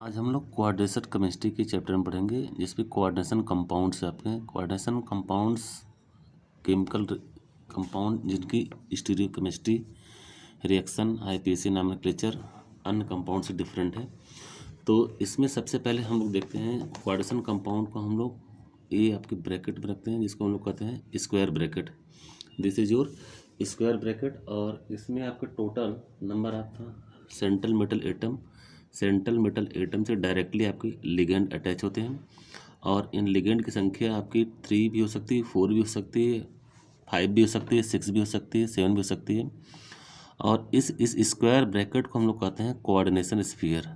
आज हम लोग कोऑर्डिनेशन केमिस्ट्री के चैप्टर में पढ़ेंगे जिसमें कोऑर्डिनेशन कंपाउंड्स आपके कोऑर्डिनेशन कंपाउंड्स केमिकल कंपाउंड जिनकी स्टीरियोकेमिस्ट्री रिएक्शन आईपीएसी नॉमेनक्लेचर अन्य कंपाउंड से डिफरेंट है। तो इसमें सबसे पहले हम लोग देखते हैं कोऑर्डिनेशन कंपाउंड को हम लोग ये आपके ब्रैकेट में रखते हैं जिसको हम लोग कहते हैं square bracket. This is your square bracket और इसमें आपके टोटल नंबर आपका सेंट्रल मेटल एटम से डायरेक्टली आपकी लिगेंड अटैच होते हैं और इन लिगेंड की संख्या आपकी 3 भी हो सकती है, 4 भी हो सकती है, 5 भी हो सकती है, 6 भी हो सकती है, 7 भी हो सकती है। और इस स्क्वायर ब्रैकेट को हम लोग कहते हैं कोऑर्डिनेशन स्फीयर।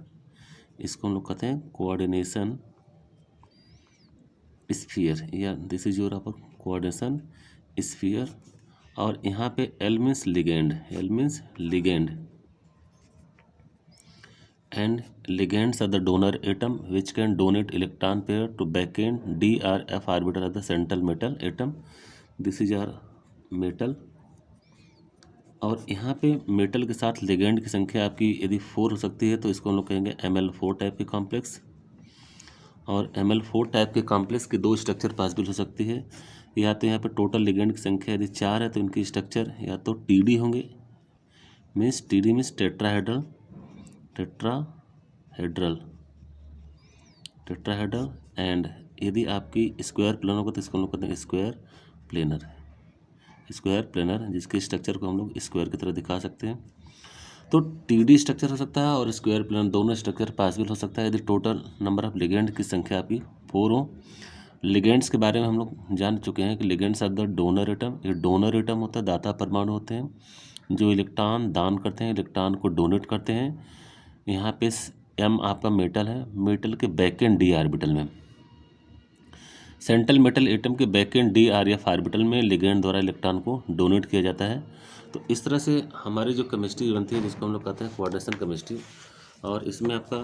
इसको हम लोग कहते हैं कोऑर्डिनेशन स्फीयर या this is your upper coordination sphere. और यहाँ पे L means ligand and ligands are the donor atom which can donate electron pair to backend d or f orbital of the central metal atom. This is our metal। और यहाँ पे metal के साथ ligand की संख्या आपकी यदि 4 हो सकती है तो इसको हम लोग कहेंगे ML4 टाइप के कॉम्प्लेक्स। और ML4 टाइप के कॉम्प्लेक्स के 2 स्ट्रक्चर पॉसिबल हो सकती है। या तो यहाँ पे टोटल लिगेंड की संख्या यदि 4 है तो इनकी स्ट्रक्चर या तो TD होंगे, TD मीन्स टेट्राहेड्रल एंड यदि आपकी स्क्वायर प्लेनर होगा तो इसको हम लोग कहते हैं स्क्वायर प्लेनर जिसके स्ट्रक्चर को हम लोग स्क्वायर की तरह दिखा सकते हैं। तो TD स्ट्रक्चर हो सकता है और स्क्वायर प्लेनर दोनों स्ट्रक्चर पॉसिबल हो सकता है यदि टोटल नंबर ऑफ लिगेंड की संख्या आपकी 4 हो। लिगेंड्स के बारे में हम लोग जान चुके हैं कि ligands are the donor atom. ये डोनर एटम होता है, दाता परमाणु होते हैं जो इलेक्ट्रॉन दान करते हैं, इलेक्ट्रॉन को डोनेट करते हैं। यहाँ पे M आपका मेटल है, मेटल के बैक एंड D ऑर्बिटल में, सेंट्रल मेटल एटम के बैक एंड D और F ऑर्बिटल में लिगेंड द्वारा इलेक्ट्रॉन को डोनेट किया जाता है। तो इस तरह से हमारी जो केमिस्ट्री बनती है जिसको हम लोग कहते हैं कोऑर्डिनेशन केमिस्ट्री। और इसमें आपका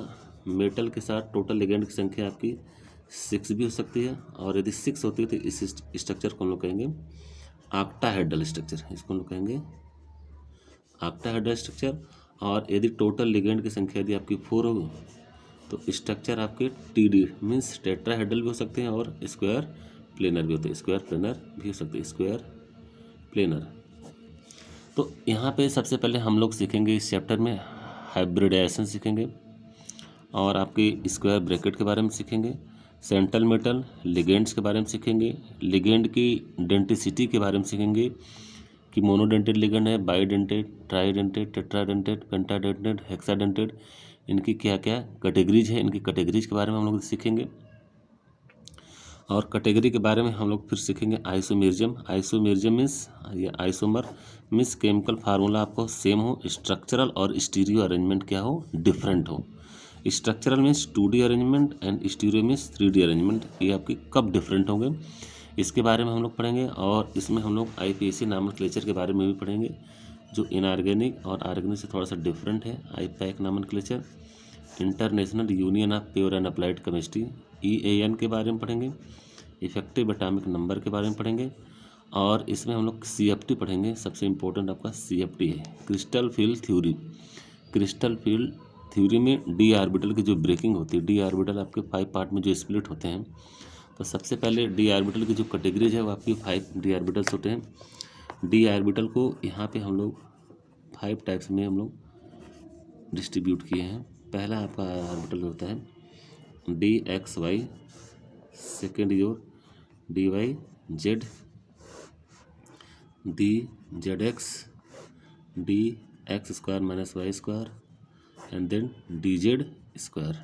मेटल के साथ टोटल लिगेंड की संख्या आपकी 6 भी हो सकती है और यदि 6 होती है तो इस स्ट्रक्चर को हम लोग कहेंगे ऑक्टाहेड्रल स्ट्रक्चर। इसको हम लोग कहेंगे ऑक्टाहेड्रल स्ट्रक्चर। और यदि टोटल लिगेंड की संख्या यदि आपकी 4 हो तो स्ट्रक्चर आपके TD मीन्स टेट्राहेड्रल भी हो सकते हैं और स्क्वायर प्लेनर भी होते हैं, स्क्वायर प्लेनर। तो यहाँ पे सबसे पहले हम लोग सीखेंगे इस चैप्टर में हाइब्रिडाइजेशन सीखेंगे और आपके स्क्वायर ब्रैकेट के बारे में सीखेंगे, सेंट्रल मेटल लिगेंड्स के बारे में सीखेंगे, लिगेंड की डेंटिसिटी के बारे में सीखेंगे कि मोनोडेंटेड लिगेंड है, बाईडेंटेड, ट्राईडेंटेड, टेट्राडेंटेड, पेंटाडेंटेड, हेक्साडेंटेड, इनकी क्या क्या कैटेगरीज है, इनकी कैटेगरीज के बारे में हम लोग सीखेंगे। और कैटेगरी के बारे में हम लोग फिर सीखेंगे आइसोमेरिज्म मीन्स या आइसोमर मीन्स केमिकल फार्मूला आपको सेम हो, स्ट्रक्चरल और स्टीरियो अरेंजमेंट क्या हो, डिफरेंट हो। Structural means 2D arrangement and stereo means 3D arrangement, ये आपके कब डिफरेंट होंगे इसके बारे में हम लोग पढ़ेंगे। और इसमें हम लोग आईपीएसी नॉमेनक्लेचर के बारे में भी पढ़ेंगे जो इनऑर्गेनिक और ऑर्गेनिक से थोड़ा सा डिफरेंट है। IUPAC nomenclature, international union of pure and applied chemistry EAN के बारे में पढ़ेंगे, इफेक्टिव एटॉमिक नंबर के बारे में पढ़ेंगे। और इसमें हम लोग CFT पढ़ेंगे, सबसे इम्पोर्टेंट आपका CFT है crystal field theory. Crystal field theory में D ऑर्बिटल की जो ब्रेकिंग होती है, D ऑर्बिटल आपके 5 पार्ट में जो स्प्लिट होते हैं। तो सबसे पहले D ऑर्बिटल की जो कैटेगरीज है वो आपकी 5 D ऑर्बिटल्स होते हैं। D ऑर्बिटल को यहाँ पे हम लोग 5 टाइप्स में हम लोग डिस्ट्रीब्यूट किए हैं। पहला आपका ऑर्बिटल होता है DXY, second your DYZ, DZX, DX square minus Y square and then DZ square.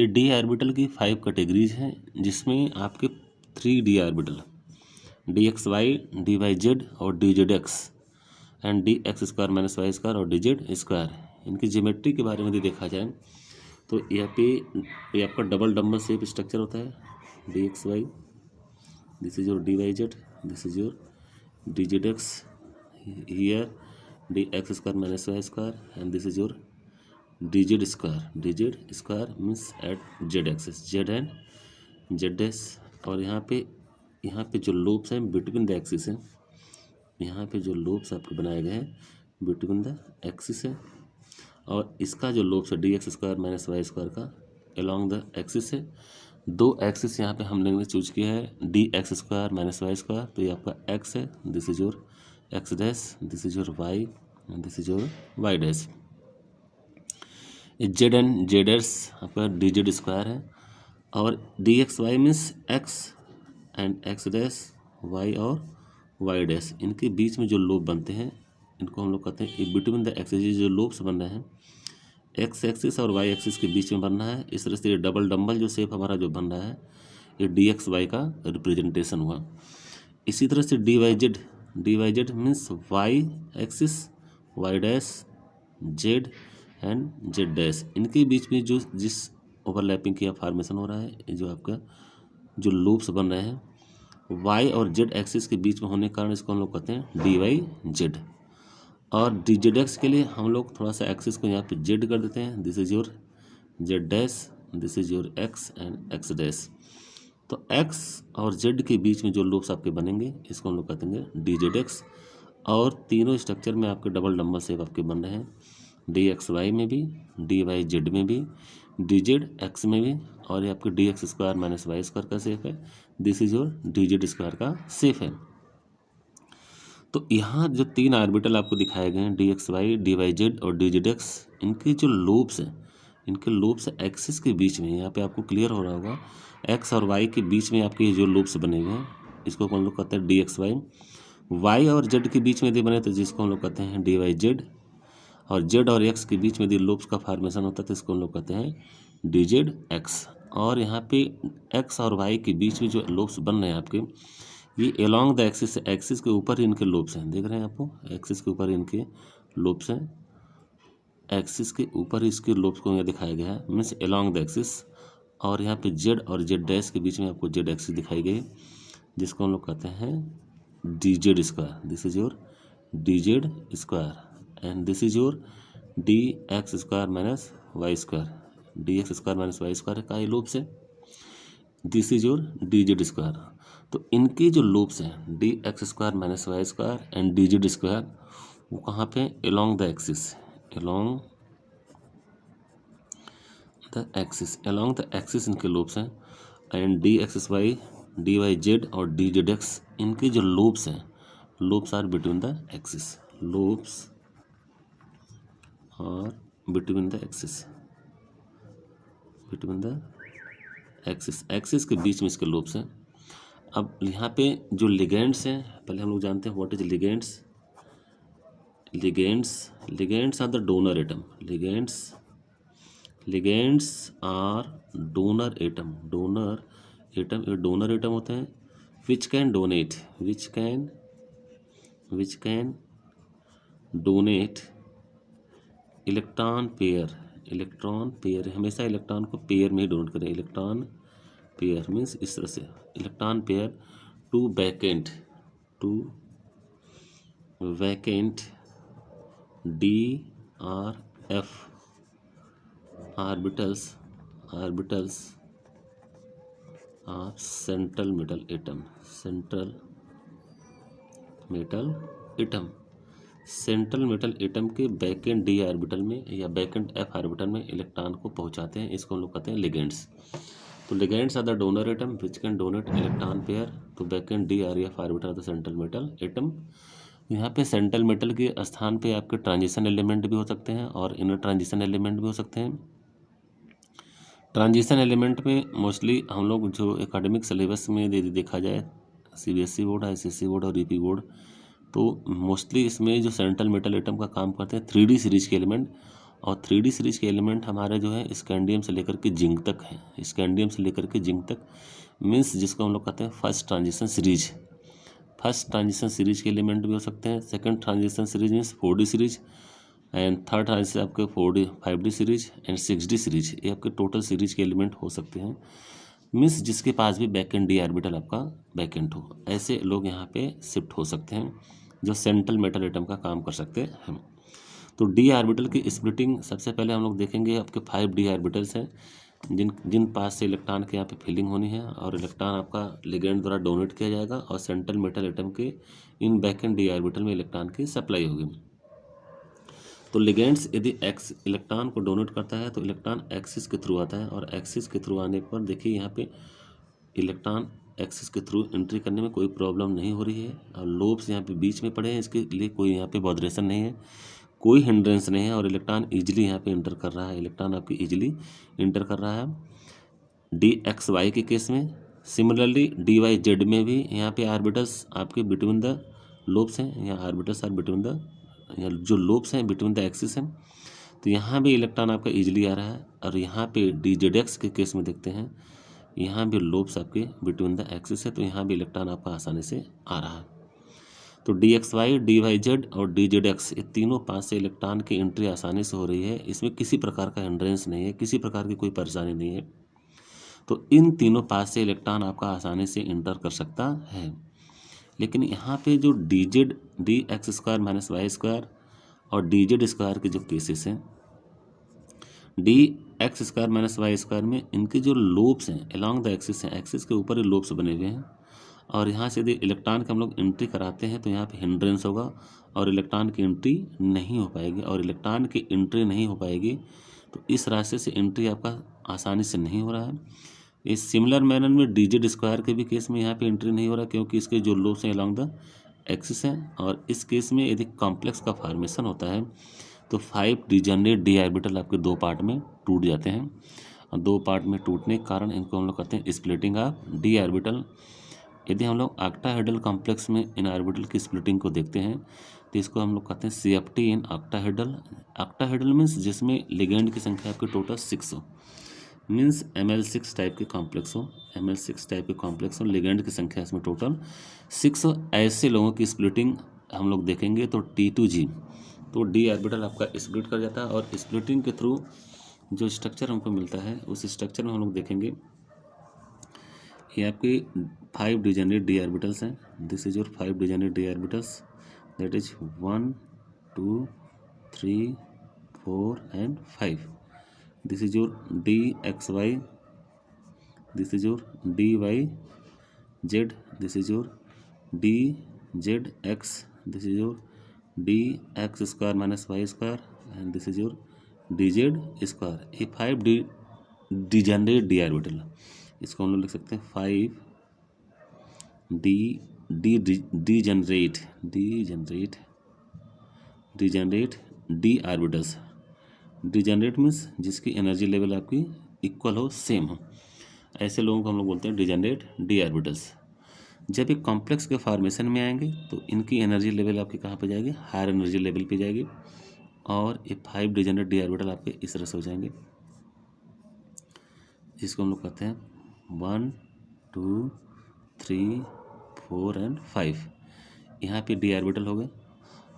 D orbital की 5 कैटेगरीज हैं जिसमें आपके 3 D ऑर्बिटल DXY, DYZ और DZX and DX square minus Y square और DZ स्क्वायर, इनकी geometry के बारे में यदि देखा जाए तो यहाँ पे ये आपका डबल डम्बल शेप स्ट्रक्चर होता है DXY, this is your DYZ, this is your DZX, here DX square minus Y square and this is your DZ square means at Z axis, Z and ZS। और यहाँ पे जो loops हैं between the axis हैं, यहाँ पे जो loops आपके बनाए गए हैं बिटवीन द एक्सिस है। और इसका जो लोब्स है D x square minus Y square का अलॉन्ग द एक्सिस है। दो एक्सिस यहाँ पे हम लोगों ने चूज किया है D x square minus Y square, तो ये आपका एक्स है, this is your X dash, this is your Y and this is your Y dash. Z and Z S आपका डी जेड स्क्वायर है, और D x Y means X and X dash Y और Y dash, इनके बीच में जो lobe बनते हैं इनको हम लोग कहते हैं बिटवीन द एक्सिस, जो लोब्स बन रहे हैं एक्स एक्सिस और वाई एक्सिस के बीच में बनना है। इस तरह से ये डबल डम्बल जो शेप हमारा जो बन रहा है ये डी एक्स वाई का रिप्रेजेंटेशन हुआ। इसी तरह से D Y Z means Y axis Y dash Z and Z dash, इनके बीच में जो जिस ओवरलैपिंग की फॉर्मेशन हो रहा है, जो आपका जो लूप्स बन रहे हैं वाई और जेड एक्सिस के बीच में होने के कारण इसको हम लोग कहते हैं डी वाई जेड। और डी जेड एक्स के लिए हम लोग थोड़ा सा एक्सिस को यहाँ पे जेड कर देते हैं, this is your Z dash, this is your x and X dash. तो एक्स और जेड के बीच में जो लूप्स आपके बनेंगे इसको हम लोग कहते हैं डी जेड एक्स। और तीनों स्ट्रक्चर में आपके डबल डम्बल शेप आपके बन रहे हैं, डी एक्स वाई में भी, डी वाई जेड में भी, डी जेड एक्स में भी, और ये आपके D x square minus Y square का शेप है, this is your D Z square का शेप है। तो यहाँ जो तीन ऑर्बिटल आपको दिखाए गए हैं D x Y, D Y Z और डी जेड एक्स, इनके जो लोब्स हैं, इनके लोब्स एक्सिस के बीच में, यहाँ पे आपको क्लियर हो रहा होगा एक्स और वाई के बीच में आपके जो लोब्स बने हुए हैं इसको हम लोग कहते हैं डी एक्स वाई। वाई और जेड के बीच में यदि बने तो जिसको हम लोग कहते हैं डी वाई जेड, और जेड और एक्स के बीच में यदि लोब्स का फॉर्मेशन होता है तो इसको हम लोग कहते हैं डी जेड एक्स। और यहाँ पे एक्स और वाई के बीच में जो लोब्स बन रहे हैं आपके, ये अलोंग द एक्सिस, एक्सिस के ऊपर ही इनके लोब्स हैं, देख रहे हैं आपको एक्सिस के ऊपर इनके लोब्स हैं, एक्सिस के ऊपर ही इसके लोब्स को यहाँ दिखाया गया है, मीन्स अलोंग द एक्सिस। और यहाँ पे जेड और जेड डैश के बीच में आपको जेड एक्सिस दिखाई गई, जिसको हम लोग कहते हैं D Z square, this is your D Z square and this is your D x square minus Y square, D x square minus Y square का ये लोब्स है, this is your D Z square. तो इनके जो lobes हैं D x square minus Y square and D Z square, वो कहाँ पे along the axis, along the axis, along the axis इनके लोब्स हैं। And D x Y, D Y Z और डी जेड एक्स, इनके जो lobes हैं, lobes are between the axis, lobes are between the axis, between the axis, axis के बीच में इसके लोब्स हैं। अब यहाँ पे जो लिगेंड्स हैं, पहले हम लोग जानते हैं what is ligands. Ligands are the donor atom, ligands are donor atom, ये डोनर एटम होते हैं which can donate electron pair, हमेशा इलेक्ट्रॉन को पेयर में ही डोनेट करें, इलेक्ट्रॉन पेयर मीन्स इस तरह से electron pair to vacant D or F orbitals of central metal atom, central metal atom के बैकेंट डी ऑर्बिटल में या बैकेंट एफ ऑर्बिटल में इलेक्ट्रॉन को पहुंचाते हैं, इसको हम लोग कहते हैं लिगेंड्स। तो ligands are the donor atom which can donate electron pair to vacant D or F orbital of the central metal atom. यहाँ पे सेंट्रल मेटल के स्थान पे आपके ट्रांजिशन एलिमेंट भी हो सकते हैं और इनर ट्रांजिशन एलिमेंट भी हो सकते हैं। ट्रांजिशन एलिमेंट में मोस्टली हम लोग जो एकेडमिक सिलेबस में देखा जाए सीबीएसई बोर्ड, आईसीएसई बोर्ड और यूपी बोर्ड, तो मोस्टली इसमें जो सेंट्रल मेटल एटम का काम करते हैं 3D सीरीज के एलिमेंट, और 3D सीरीज के एलिमेंट हमारे जो है स्कैंडियम से लेकर के जिंक तक है, स्कैंडियम से लेकर के जिंक तक मीन्स जिसको हम लोग कहते हैं फर्स्ट ट्रांजिशन सीरीज के एलिमेंट भी हो सकते हैं। Second transition series means 4D series and third transition आपके 4D 5D series and 6D series, ये आपके टोटल सीरीज के एलिमेंट हो सकते हैं, मीन्स जिसके पास भी बैकेंट डी ऑर्बिटल आपका बैकेंट हो, ऐसे लोग यहाँ पे शिफ्ट हो सकते हैं जो सेंट्रल मेटल एटम का काम कर सकते हैं। तो डी ऑर्बिटल की स्प्लिटिंग सबसे पहले हम लोग देखेंगे, आपके 5D ऑर्बिटल्स हैं जिन पास से इलेक्ट्रॉन के यहाँ पे फिलिंग होनी है और इलेक्ट्रॉन आपका लिगेंड द्वारा डोनेट किया जाएगा और सेंट्रल मेटल एटम के इन बैकेंट डी ऑर्बिटल में इलेक्ट्रॉन की सप्लाई होगी। तो लिगेंड्स यदि एक्स इलेक्ट्रॉन को डोनेट करता है तो इलेक्ट्रॉन एक्सिस के थ्रू आता है, और एक्सिस के थ्रू आने पर देखिए यहाँ पे इलेक्ट्रॉन एक्सिस के थ्रू एंट्री करने में कोई प्रॉब्लम नहीं हो रही है, और लोब्स यहाँ पे बीच में पड़े हैं, इसके लिए कोई यहाँ पे बॉदरेशन नहीं है, कोई हिंड्रेंस नहीं है, और इलेक्ट्रॉन ईजिली यहाँ पे इंटर कर रहा है, इलेक्ट्रॉन आपकी ईजिली इंटर कर रहा है डी एक्स वाई के केस में। सिमिलरली डी वाई जेड में भी यहाँ पे आर्बिटल्स आपके बिटवीन द लोब्स हैं, यहाँ आर्बिटल्स आर बिटवीन द, यहाँ जो लोब्स हैं बिटवीन द एक्सिस हैं, तो यहाँ भी इलेक्ट्रॉन आपका ईजिली आ रहा है। और यहाँ पे डी जेड एक्स के केस में देखते हैं, यहाँ भी लोब्स आपके बिटवीन द एक्सिस है, तो यहाँ भी इलेक्ट्रॉन आपका आसानी से आ रहा है। तो D x Y, D Y Z और डी जेड एक्स, ये तीनों पास से इलेक्ट्रॉन की एंट्री आसानी से हो रही है, इसमें किसी प्रकार का हिंड्रेंस नहीं है, किसी प्रकार की कोई परेशानी नहीं है। तो इन तीनों पास से इलेक्ट्रॉन आपका आसानी से इंटर कर सकता है। लेकिन यहाँ पे जो d z, d x square minus Y square और डी जेड स्क्वायर के जो केसेस हैं, D x square minus Y square में इनके जो लोब्स हैं अलॉन्ग द एक्सिस हैं, एक्सिस के ऊपर ही लोब्स बने हुए हैं, और यहाँ से यदि इलेक्ट्रॉन का हम लोग एंट्री कराते हैं तो यहाँ पे हिंड्रेंस होगा और इलेक्ट्रॉन की एंट्री नहीं हो पाएगी, और इलेक्ट्रॉन की एंट्री नहीं हो पाएगी तो इस रास्ते से एंट्री आपका आसानी से नहीं हो रहा है। इस सिमिलर मैनर में डी जेड स्क्वायर के भी केस में यहाँ पे एंट्री नहीं हो रहा, क्योंकि इसके जो लोब्स हैं अलॉन्ग द एक्सिस हैं, और इस केस में यदि कॉम्प्लेक्स का फॉर्मेशन होता है तो 5 डिजेनरेट डी ऑर्बिटल आपके दो पार्ट में टूट जाते हैं, और दो पार्ट में टूटने के कारण इनको हम लोग कहते हैं स्प्लिटिंग ऑफ डी ऑर्बिटल। यदि हम लोग ऑक्टाहेड्रल कॉम्प्लेक्स में इन ऑर्बिटल की स्प्लिटिंग को देखते हैं तो इसको हम लोग कहते हैं CFT in octahedral. Octahedral means जिसमें लिगेंड की संख्या आपकी टोटल 6 हो, मीन्स ML6 टाइप के कॉम्प्लेक्स हो, ML6 टाइप के कॉम्प्लेक्स हो, लिगेंड की संख्या इसमें टोटल 6 हो। ऐसे लोगों की स्प्लिटिंग हम लोग देखेंगे तो T2G, तो डी ऑर्बिटल आपका स्प्लिट कर जाता है, और स्प्लिटिंग के थ्रू जो स्ट्रक्चर हमको मिलता है उस स्ट्रक्चर में हम लोग देखेंगे ये आपके 5 डिजेनरेट डी ऑर्बिटल्स हैं। This is your 5 degenerate d orbitals, that is 1 2 3 4 and 5। This is your D x y, this is your d Y z, this is your D Z x, this is your D x square minus Y square, and this is your D Z square. ये 5 degenerate d orbital, इसको हम लोग लिख सकते हैं 5 degenerate d orbitals. Degenerate means जिसकी energy level आपकी equal हो, सेम हो, ऐसे लोगों को हम लोग बोलते हैं डिजेनरेट डी ऑर्बिटल्स। जब ये कॉम्प्लेक्स के फॉर्मेशन में आएंगे तो इनकी एनर्जी लेवल आपकी कहाँ पे जाएगी, हायर एनर्जी लेवल पे जाएगी, और ये 5 डिजेनरेट डी ऑर्बिटल आपके इस तरह से हो जाएंगे, जिसको हम लोग कहते हैं 1 2 3 4 एंड 5। यहाँ पे डी ऑर्बिटल हो गए,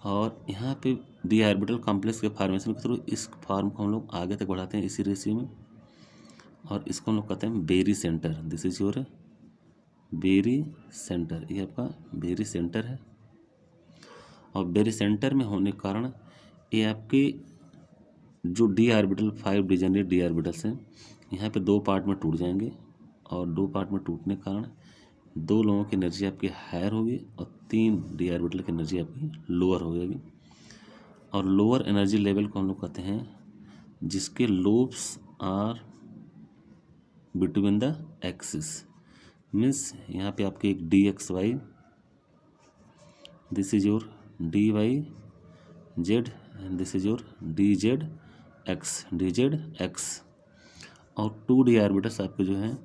और यहाँ पे डी ऑर्बिटल कॉम्प्लेक्स के फॉर्मेशन के थ्रू इस फॉर्म को हम लोग आगे तक बढ़ाते हैं इसी रेशियो में, और इसको हम लोग कहते हैं barycentre. This is your barycentre, ये आपका बेरी सेंटर है, और बेरी सेंटर में होने के कारण ये आपके जो D orbital 5 degenerate d orbitals हैं यहाँ पे दो पार्ट में टूट जाएंगे, और दो पार्ट में टूटने के कारण दो लोगों की एनर्जी आपकी हायर होगी और 3 डी ऑर्बिटल की एनर्जी आपकी लोअर हो जाएगी। और लोअर एनर्जी लेवल को हम लोग कहते हैं जिसके lobes are between the axis, means यहाँ पे आपके एक d x y, this is your d Y z, and this is your D Z x, और 2 डी ऑर्बिटल्स आपके जो हैं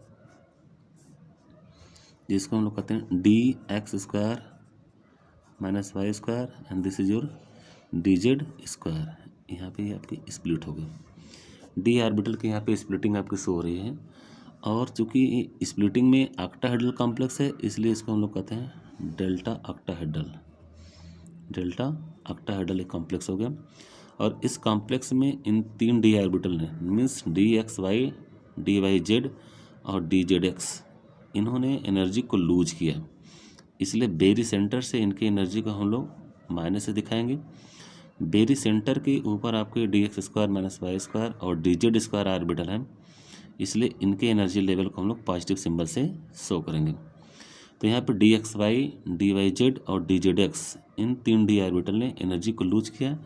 जिसको हम लोग कहते हैं D x square minus Y square, and this is your D Z square. यहाँ पे आपकी स्प्लिट हो गई, डी ऑर्बिटल की यहाँ पे स्प्लिटिंग आपकी शो हो रही है, और चूँकि स्प्लिटिंग में ऑक्टाहेड्रल कॉम्प्लेक्स है इसलिए इसको हम लोग कहते हैं डेल्टा ऑक्टाहेड्रल एक कॉम्प्लेक्स हो गया। और इस कॉम्प्लेक्स में इन 3 डी ऑर्बिटल ने, means d x Y, D Y Z और डी जेड एक्स, इन्होंने एनर्जी को लूज किया, इसलिए बेरी सेंटर से इनकी एनर्जी को हम लोग माइनस से दिखाएंगे। बेरी सेंटर के ऊपर आपके D x square minus Y square और डी जेड स्क्वायर ऑर्बिटल है, इसलिए इनके एनर्जी लेवल को हम लोग पॉजिटिव सिंबल से शो करेंगे। तो यहाँ पे d x Y, D Y Z और डी जेड एक्स, इन 3 डी ऑर्बिटल ने एनर्जी को लूज किया,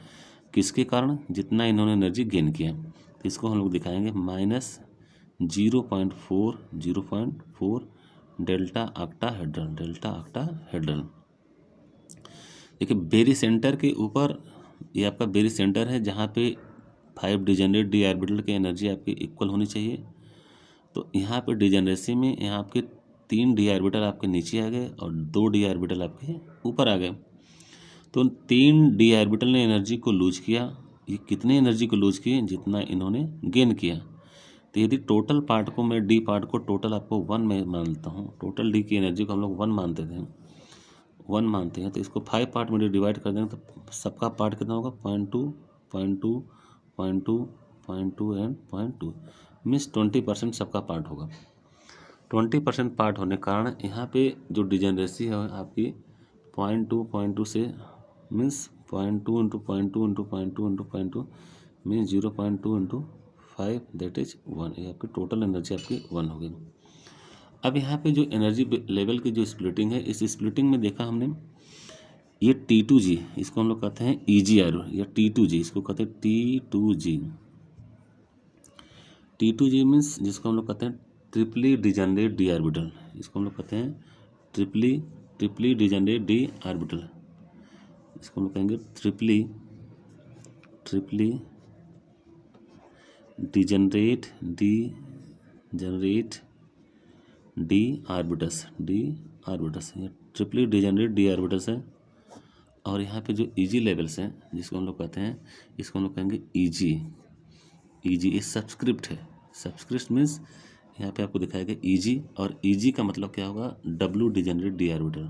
किसके कारण? जितना इन्होंने एनर्जी गेन किया। तो इसको हम लोग दिखाएंगे -0.4 डेल्टा ऑक्टाहेड्रल। देखिए बेरी सेंटर के ऊपर ये आपका बेरी सेंटर है, जहाँ पे 5 डिजेनरेट डी ऑर्बिटल की एनर्जी आपकी इक्वल होनी चाहिए। तो यहाँ पे डिजेनरेसी में यहाँ आपके 3 डी ऑर्बिटल आपके नीचे आ गए और 2 डी ऑर्बिटल आपके ऊपर आ गए। तो 3 डी ऑर्बिटल ने एनर्जी को लूज किया। ये कितनी एनर्जी को लूज किए? जितना इन्होंने गेन किया। तो यदि टोटल पार्ट को मैं डी पार्ट को टोटल आपको 1 में मान लेता हूँ, टोटल डी की एनर्जी को हम लोग 1 मानते थे, 1 मानते हैं, तो इसको 5 पार्ट में डिवाइड कर देंगे तो सबका पार्ट कितना होगा? 0.2 0.2 0.2 0.2 एंड 0.2 मीन्स 20% सबका पार्ट होगा। 20% पार्ट होने के कारण यहाँ पे जो डिजेनरेसी है आपकी 0.2 से means 0.2 into 0.2 into 0.2 into 0.2 means 0.2 into 5 that is 1। ये आपकी टोटल एनर्जी आपकी 1 होगी। अब यहाँ पे जो एनर्जी लेवल की जो स्प्लिटिंग है, इस स्प्लिटिंग में देखा हमने ये T2G, इसको हम लोग कहते हैं EGR या T2G, इसको कहते हैं T2G। T2G मीन्स जिसको हम लोग कहते हैं ट्रिपली डिजेनरेट डी ऑर्बिटल, इसको हम लोग कहते हैं ट्रिपली डिजेनरेट डी ऑर्बिटल। इसको हम लोग कहेंगे ट्रिपली डिजेनरेट डी ऑर्बिटस, ये ट्रिपली डिजेनरेट डी ऑर्बिटस है। और यहाँ पे जो EG लेवल्स हैं, जिसको हम लोग कहते हैं, इसको हम लोग कहेंगे EG। ये सब्सक्रिप्ट है। सब्सक्रिप्ट मीन्स यहाँ पे आपको दिखाएगा EG, और EG का मतलब क्या होगा? W degenerate d orbital.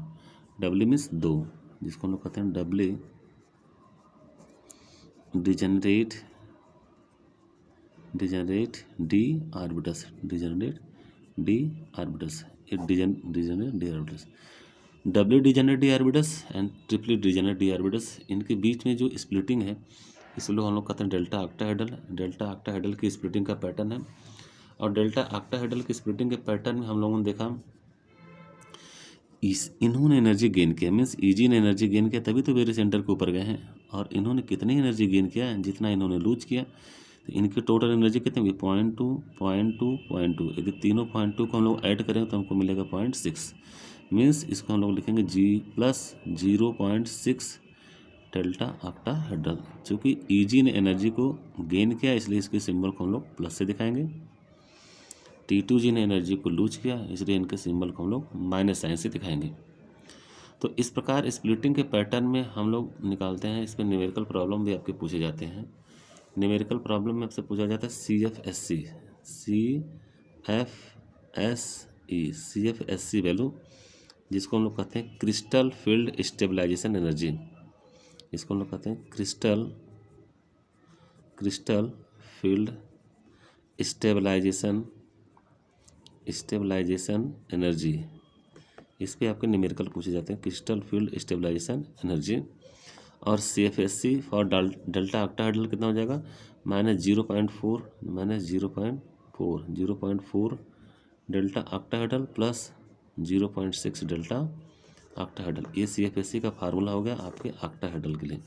W means 2, जिसको हम लोग कहते हैं W डिजेनरेट डी ऑर्बिटस, ये degenerate d orbitals. W degenerate d orbitals and triply degenerate d orbitals, इनके बीच में जो स्प्लिटिंग है इसको हम लोग कहते हैं डेल्टा ऑक्टाहेड्रल की स्प्लिटिंग का पैटर्न है। और डेल्टा ऑक्टाहेड्रल की स्प्लिटिंग के पैटर्न में हम लोगों ने देखा इन्होंने एनर्जी गेन किया, मीन्स EG ने एनर्जी गेन किया, तभी तो वेरी सेंटर के ऊपर गए हैं। और इन्होंने कितनी एनर्जी गेन किया? जितना इन्होंने लूज किया। तो इनकी टोटल एनर्जी कितनी हुई? 0.2 यदि तीनों 0.2 को हम लोग ऐड करें तो हमको मिलेगा 0.6, मीन्स इसको हम लोग लिखेंगे G प्लस 0.6 डेल्टा ऑक्टाहेड्रल। चूँकि EG ने एनर्जी को गेन किया इसलिए इसके सिंबल को हम लोग प्लस से दिखाएंगे। T2G ने एनर्जी को लूज किया इसलिए इनके सिंबल को हम लोग माइनस साइन से दिखाएंगे। तो इस प्रकार स्प्लिटिंग के पैटर्न में हम लोग निकालते हैं। इस पर न्यूमेरिकल प्रॉब्लम भी आपके पूछे जाते हैं। न्यूमेरिकल प्रॉब्लम में आपसे पूछा जाता है CFSE वैल्यू, जिसको हम लोग कहते हैं क्रिस्टल फील्ड स्टेबलाइजेशन एनर्जी। इसको हम लोग कहते हैं क्रिस्टल फील्ड स्टेबलाइजेशन एनर्जी। इस पे आपके न्यूमेरिकल पूछे जाते हैं, क्रिस्टल फील्ड स्टेबलाइजेशन एनर्जी। और CFSE फॉर डेल्टा ऑक्टाहेड्रल कितना हो जाएगा? -0.4 delta octahedral plus 0.6 delta octahedral. ये CFSE का फार्मूला हो गया आपके ऑक्टाहेड्रल के लिए।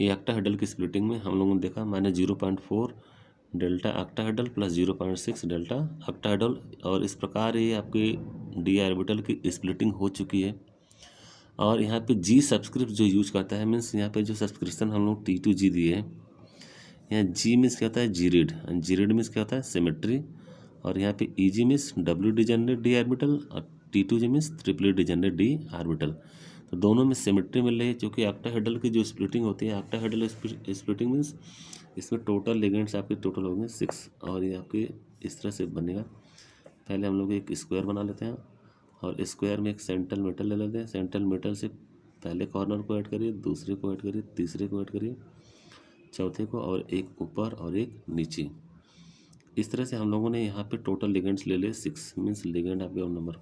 ये ऑक्टाहेड्रल की स्प्लिटिंग में हम लोगों ने देखा -0.4 delta octahedral plus 0.6 delta octahedral. और इस प्रकार ये आपके डी ऑर्बिटल की स्प्लिटिंग हो चुकी है। और यहाँ पे G सब्सक्रिप्ट जो यूज करता है, मीन्स यहाँ पे जो सब्सक्रिप्शन हम लोग T2G दिए हैं, यहाँ G मीन्स क्या होता है? जीरिड मीन्स क्या होता है? सिमेट्री। और यहाँ पे EG means W degenerate d orbital और T2G means triply degenerate d orbital. तो दोनों में सिमेट्री मिल रही है, क्योंकि ऑक्टाहेड्रल की जो स्प्लिटिंग होती है, ऑक्टाहेड्रल स्प्लिटिंग मीन्स इसमें टोटल लिगेंड्स आपके टोटल होंगे 6। और ये आपके इस तरह से बनेगा। पहले हम लोग एक स्क्वायर बना लेते हैं और स्क्वायर में एक सेंट्रल मेटल ले लेते हैं। सेंट्रल मेटल से पहले कॉर्नर को ऐड करिए, दूसरे को ऐड करिए, तीसरे को ऐड करिए, चौथे को, और एक ऊपर और एक नीचे। इस तरह से हम लोगों ने यहाँ पे टोटल लिगेंड्स ले लिए 6, मीन्स लिगेंड आपके और नंबर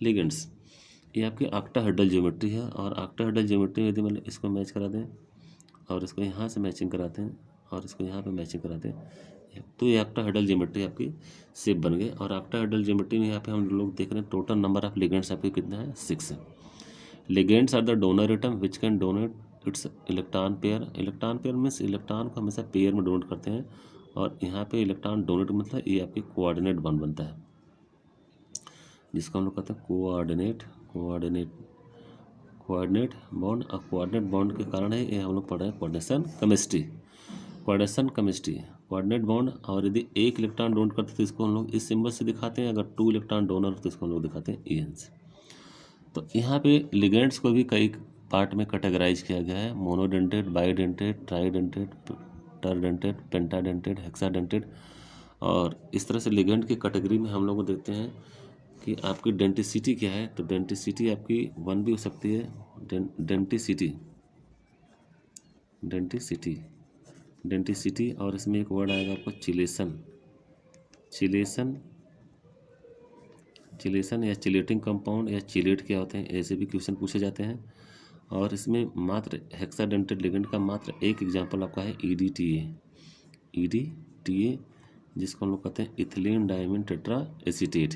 लिगेंड्स ये आपकी ऑक्टाहेड्रल ज्योमेट्री है। और ऑक्टाहेड्रल ज्योमेट्री में यदि मतलब इसको मैच करा दें और इसको यहाँ से मैचिंग कराते हैं और इसको यहाँ पे मैचिंग कराते हैं। तो ये ऑक्टाहेड्रल ज्योमेट्री आपकी शेप बन गई। और ऑक्टाहेड्रल ज्योमेट्री में यहाँ पे हम लोग देख रहे हैं टोटल नंबर ऑफ लिगेंड्स आपके कितना है, 6 है। Ligands are the donor atom which can donate its electron pair. Electron pair means electron को हमेशा पेयर में डोनेट करते हैं। और यहाँ पे इलेक्ट्रॉन डोनेट मतलब ये आपके कोऑर्डिनेट बॉन्ड बनता है, जिसको हम लोग कहते हैं कोऑर्डिनेट बॉन्ड। और कोऑर्डिनेट बॉन्ड के कारण है ये हम लोग पढ़ रहे हैं कोऑर्डिनेशन केमिस्ट्री। Coordinate bond. और यदि एक इलेक्ट्रॉन डोनेट करते हैं तो इसको हम लोग इस सिंबल से दिखाते हैं, अगर 2 इलेक्ट्रॉन डोनर तो इसको हम लोग दिखाते हैं EN से। तो यहाँ पे लिगेंड्स को भी कई पार्ट में कैटेगराइज किया गया है, मोनोडेंटेड, बाईडेंटेड, ट्राईडेंटेड, टरडेंटेड, पेंटाडेंटेड, हेक्साडेंटेड। और इस तरह से लिगेंड की कैटेगरी में हम लोग देखते हैं कि आपकी डेंटिसिटी क्या है। तो डेंटिसिटी आपकी 1 भी हो सकती है, डेंटिसिटी। और इसमें एक वर्ड आएगा आपको चिलेशन या चिलेटिंग कंपाउंड या चिलेट क्या होते हैं, ऐसे भी क्वेश्चन पूछे जाते हैं। और इसमें मात्र हेक्साडेंटेड लिगेंड का मात्र एक एग्जांपल आपका है EDTA, जिसको हम लोग कहते हैं इथिलीन डायमीन टेट्रा एसीटेट।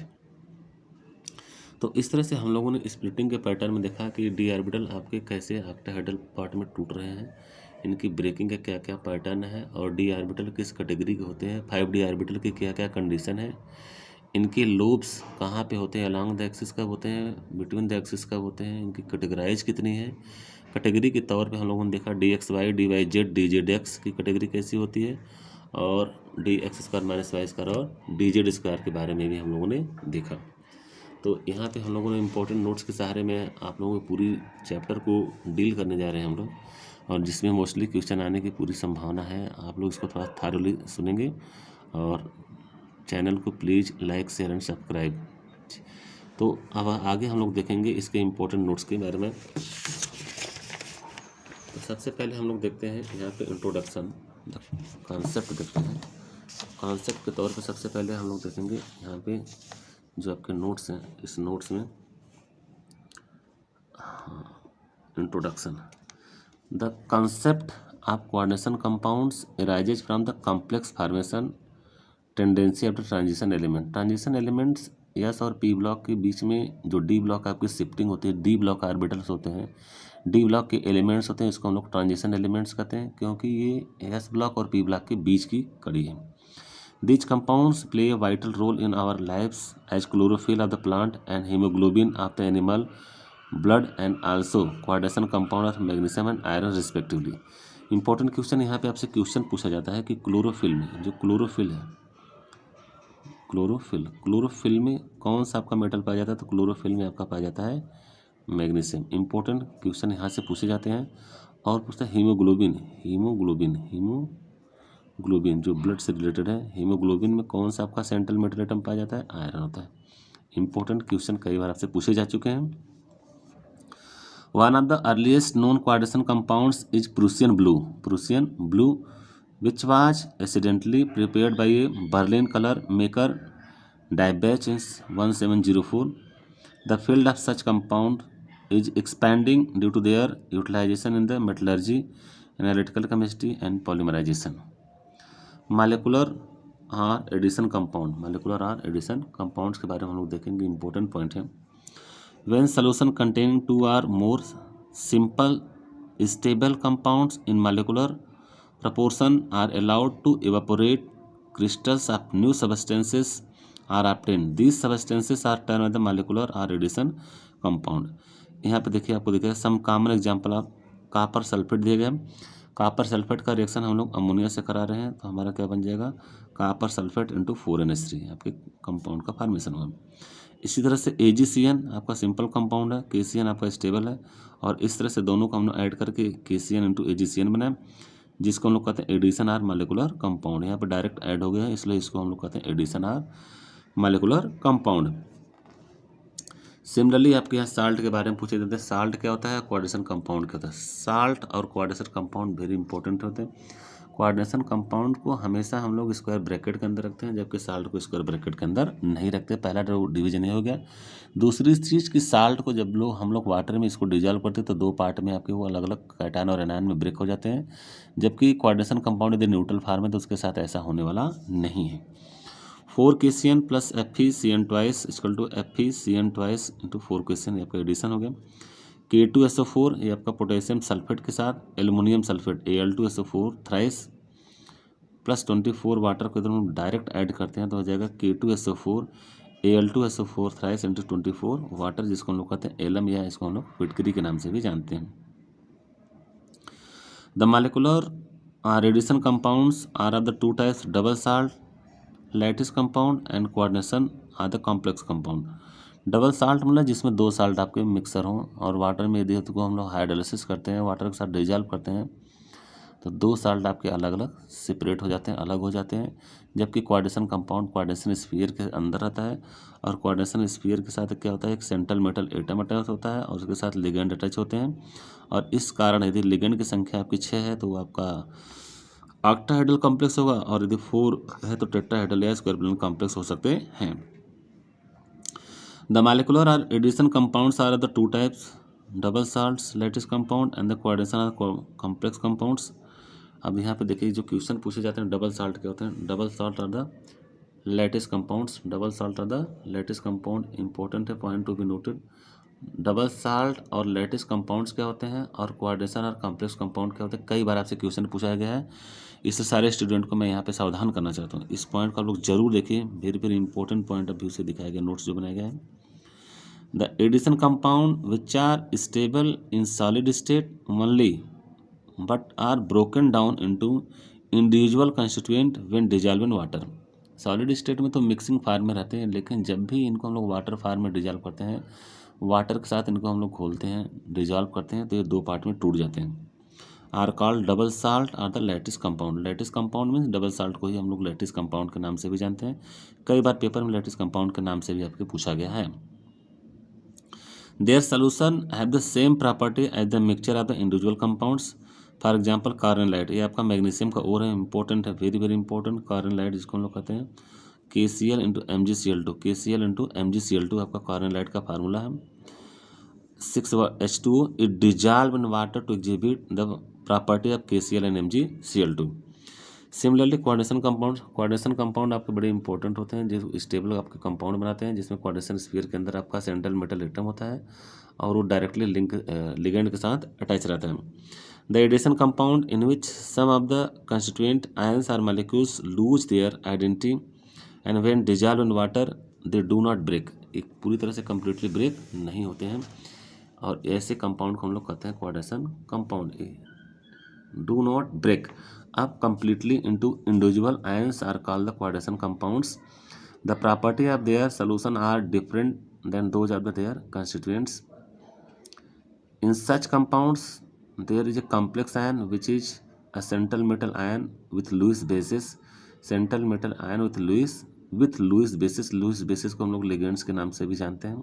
तो इस तरह से हम लोगों ने स्प्लिटिंग के पैटर्न में देखा कि डी ऑर्बिटल आपके कैसे ऑक्टाहेड्रल पार्ट में टूट रहे हैं, इनकी ब्रेकिंग का क्या क्या पैटर्न है, और डी ऑर्बिटल किस कैटेगरी के होते हैं, 5D ऑर्बिटल की क्या क्या कंडीशन है, इनके लोब्स कहाँ पे होते हैं, अलॉन्ग द एक्सिस कब होते हैं, बिटवीन द एक्सिस कब होते हैं, इनकी कैटेगराइज कितनी है। कैटेगरी के तौर पे हम लोगों ने देखा DXY, DYZ, DZX की कैटेगरी कैसी होती है, और DX² - Y² और DZ² के बारे में भी हम लोगों ने देखा। तो यहाँ पे हम लोगों ने इम्पोर्टेंट नोट्स के सहारे में आप लोगों को पूरी चैप्टर को डील करने जा रहे हैं हम लोग, और जिसमें मोस्टली क्वेश्चन आने की पूरी संभावना है। आप लोग इसको थोड़ा थारोली सुनेंगे, और चैनल को please like, share and subscribe. तो अब आगे हम लोग देखेंगे इसके इम्पोर्टेंट नोट्स के बारे में। तो सबसे पहले हम लोग देखते हैं यहाँ पे इंट्रोडक्शन, कॉन्सेप्ट देखते हैं। कॉन्सेप्ट के तौर पे सबसे पहले हम लोग देखेंगे यहाँ पे जो आपके नोट्स हैं, इस नोट्स में introduction. The concept of coordination compounds arises from the complex formation tendency of the transition elements S और पी ब्लॉक के बीच में जो डी ब्लॉक आपकी शिफ्टिंग होती है, डी ब्लॉक ऑर्बिटल्स होते हैं, डी ब्लॉक के एलिमेंट्स होते हैं, इसको हम लोग ट्रांजिशन एलिमेंट्स कहते हैं, क्योंकि ये एस ब्लॉक और पी ब्लॉक के बीच की कड़ी है। These compounds play a vital role in our lives as chlorophyll of the plant and hemoglobin of the animal blood, and also coordination compound of magnesium and iron respectively. Important question यहाँ पे आपसे question पूछा जाता है कि chlorophyll में जो chlorophyll है, क्लोरोफिल में कौन सा आपका मेटल पाया जाता है, तो क्लोरोफिल में आपका पाया जाता है मैग्नीशियम। इंपॉर्टेंट क्वेश्चन यहाँ से पूछे जाते हैं। और पूछता है हीमोग्लोबिन जो ब्लड से रिलेटेड है, हीमोग्लोबिन में कौन सा आपका सेंट्रल मेटल एटम पाया जाता है, आयरन होता है। इंपॉर्टेंट क्वेश्चन कई बार आपसे पूछे जा चुके हैं। One of the earliest known coordination compounds is Prussian blue which was accidentally prepared by a Berlin color maker Diebach in 1704. The field of such compound is expanding due to their utilization in the metallurgy, analytical chemistry and polymerization. Molecular or addition compounds के बारे में हम लोग देखेंगे, important point है। When solution containing 2 or more simple stable compounds in molecular proportion are allowed to evaporate, crystals of new substances are obtained. These substances are termed the molecular or addition compound. यहाँ पे देखिए, आपको दिखेगा some common example of copper sulphate दिए गए। Copper sulphate का reaction हम लोग अमोनिया से करा रहे हैं, तो हमारा क्या बन जाएगा, कॉपर सल्फेट इंटू 4NH3 आपके कंपाउंड का फॉर्मेशन होगा। इसी तरह से AgCN आपका सिंपल कंपाउंड है, KCN आपका स्टेबल है, और इस तरह से दोनों को हम लोग ऐड करके KCN इंटू AgCN बनाए, जिसको हम लोग कहते हैं एडिशन आर मॉलिक्यूलर कंपाउंड। यहाँ पे डायरेक्ट ऐड हो गया है, इसलिए इसको हम लोग कहते हैं addition or molecular compound. Similarly आपके यहाँ साल्ट के बारे में पूछे जाते हैं। साल्ट क्या होता है, कोऑर्डिनेशन कंपाउंड क्या होता है। साल्ट और कोऑर्डिनेशन कंपाउंड वेरी इंपॉर्टेंट होते हैं। कोऑर्डिनेशन कंपाउंड को हमेशा हम लोग स्क्वायर ब्रैकेट के अंदर रखते हैं, जबकि साल्ट को स्क्वायर ब्रैकेट के अंदर नहीं रखते। पहला डिवीजन ये हो गया। दूसरी चीज़ कि साल्ट को जब हम लोग वाटर में इसको डिजॉल्व करते हैं तो दो पार्ट में आपके वो अलग अलग कैटायन और एनायन में ब्रेक हो जाते हैं, जबकि कोऑर्डिनेशन कंपाउंड यदि न्यूट्रल फॉर्म है तो उसके साथ ऐसा होने वाला नहीं है। 4 KCN plus FeCN twice equal to FeCN twice into 4 KCN, ये आपका एडिशन हो गया। K2SO4 ये आपका पोटेशियम सल्फेट के साथ aluminium sulphate Al2SO4 thrice plus 24 water को इधर हम डायरेक्ट ऐड करते हैं तो हो जाएगा K2SO4 Al2SO4 thrice into 24 water, जिसको हम लोग कहते हैं एलम या इसको हम लोग फिटकरी के नाम से भी जानते हैं। The molecular radiation compounds are of the two types, double salt lattice compound and coordination or the complex compound. Double salt मतलब जिसमें दो साल्ट आपके मिक्सर हों, और वाटर में यदि तो हम लोग हाइड्रोलिसिस करते हैं, वाटर के साथ डिजॉल्व करते हैं तो दो साल्ट आपके अलग अलग सेपरेट हो जाते हैं, अलग हो जाते हैं। जबकि कोऑर्डिनेशन कंपाउंड कोऑर्डिनेशन स्फीयर के अंदर रहता है, और कोऑर्डिनेशन स्फीयर के साथ क्या होता है, एक सेंट्रल मेटल एटम अटैच होता है और उसके साथ लिगेंड अटैच होते हैं। और इस कारण यदि लिगेंड की संख्या आपकी 6 है तो वो आपका ऑक्टाहेड्रल कॉम्प्लेक्स होगा, और यदि 4 है तो टेट्राहेड्रल या स्क्वायर प्लेन कॉम्प्लेक्स हो सकते हैं। The molecular or addition compounds are the two types, double salts lattice compound and the coordination or complex compounds. अब यहाँ पे देखिए जो क्वेश्चन पूछे जाते हैं डबल साल्ट के होते हैं, double salt are the lattice compounds, double salt are the lattice compound, important है point to be noted. Double salt और लैटिस कंपाउंड्स क्या होते हैं और कोऑर्डिनेशन और कॉम्प्लेक्स कंपाउंड क्या होते हैं, कई बार आपसे क्वेश्चन पूछा गया है। इससे सारे स्टूडेंट को मैं यहाँ पे सावधान करना चाहता हूँ, इस पॉइंट को आप लोग जरूर देखिए, वेरी वेरी इंपॉर्टेंट पॉइंट अभी उसे दिखाया गया, नोट्स जो बनाया गया है। The addition compound which are stable in solid state only but are broken down into individual constituent when dissolve in water. Solid state में तो मिक्सिंग फार्म में रहते हैं, लेकिन जब भी इनको हम लोग वाटर फार्म में डिजॉल्व करते हैं, वाटर के साथ इनको हम लोग घोलते हैं, डिजॉल्व करते हैं, तो ये दो पार्ट में टूट जाते हैं। Are called double salt are the lattice compound. Lattice compound means double salt को ही हम लोग लैटिस कंपाउंड के नाम से भी जानते हैं। कई बार पेपर में लैटिस कंपाउंड के नाम से भी आपके पूछा गया है। Their solution have the same property as the mixture of the individual compounds. For example carnallite, ये आपका मैग्नीशियम का ओर है, इंपॉर्टेंट है, very very important. Carnallite जिसको हम लोग कहते हैं KCl into MgCl2, KCl into MgCl2 आपका कार्बन लाइट का फार्मूला है। 6H2O it dissolve in water to exhibit the property of KCl and MgCl2। Similarly coordination compound आपके बड़े इंपॉर्टेंट होते हैं, जो स्टेबल आपके कंपाउंड बनाते हैं, जिसमें कोऑर्डिनेशन स्फीयर के अंदर आपका सेंट्रल मेटल एटम होता है और वो डायरेक्टली लिगेंड के साथ अटैच रहता है। The addition compound in which some of the constituent ions or molecules lose their identity and when dissolve in water they do not break, एक पूरी तरह से कम्प्लीटली ब्रेक नहीं होते हैं, और ऐसे कंपाउंड को हम लोग कहते हैं coordination compound, do not break up completely into individual ions are called the coordination compounds. The property of their solution are different than those of their constituents. In such compounds there is a complex ion which is a central metal ion with Lewis basis, central metal ion with Lewis basis। Lewis basis को हम लोग ligands के नाम से भी जानते हैं।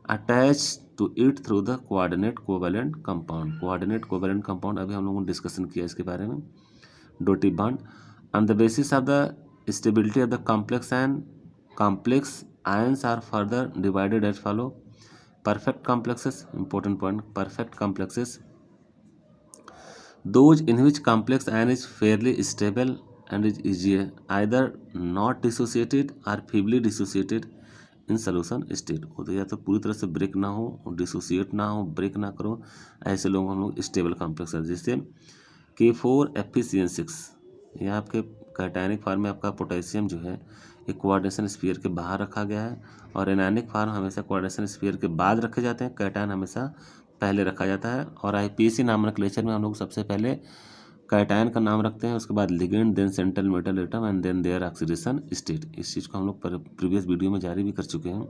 Attached to it through the coordinate covalent compound। coordinate covalent compound अभी हम लोगों ने डिस्कशन किया इसके बारे में। Dotted bond on the basis of the stability of the complex ions are further divided as follow: perfect complexes, important point, perfect complexes, those in which complex ion is fairly stable and is either not dissociated or feebly dissociated in solution state। वो तो या तो पूरी तरह से break ना हो, dissociate ना हो, ब्रेक ना करो, ऐसे लोग हम लोग स्टेबल कॉम्प्लेक्स है। जैसे K4FeCN6, यह आपके कैटायनिक फार्म में आपका पोटेशियम जो है एक कोऑर्डिनेशन स्फीयर के बाहर रखा गया है, और एनायनिक फार्म हमेशा कोऑर्डिनेशन स्फीयर के बाद रखे जाते हैं, कैटायन हमेशा पहले रखा जाता है। और IPAC नॉमेनक्लेचर में हम लोग सबसे पहले कैटायन का नाम रखते हैं, उसके बाद ligand, then central metal atom and then their oxidation state. इस चीज़ को हम लोग प्रीवियस वीडियो में जारी भी कर चुके हैं।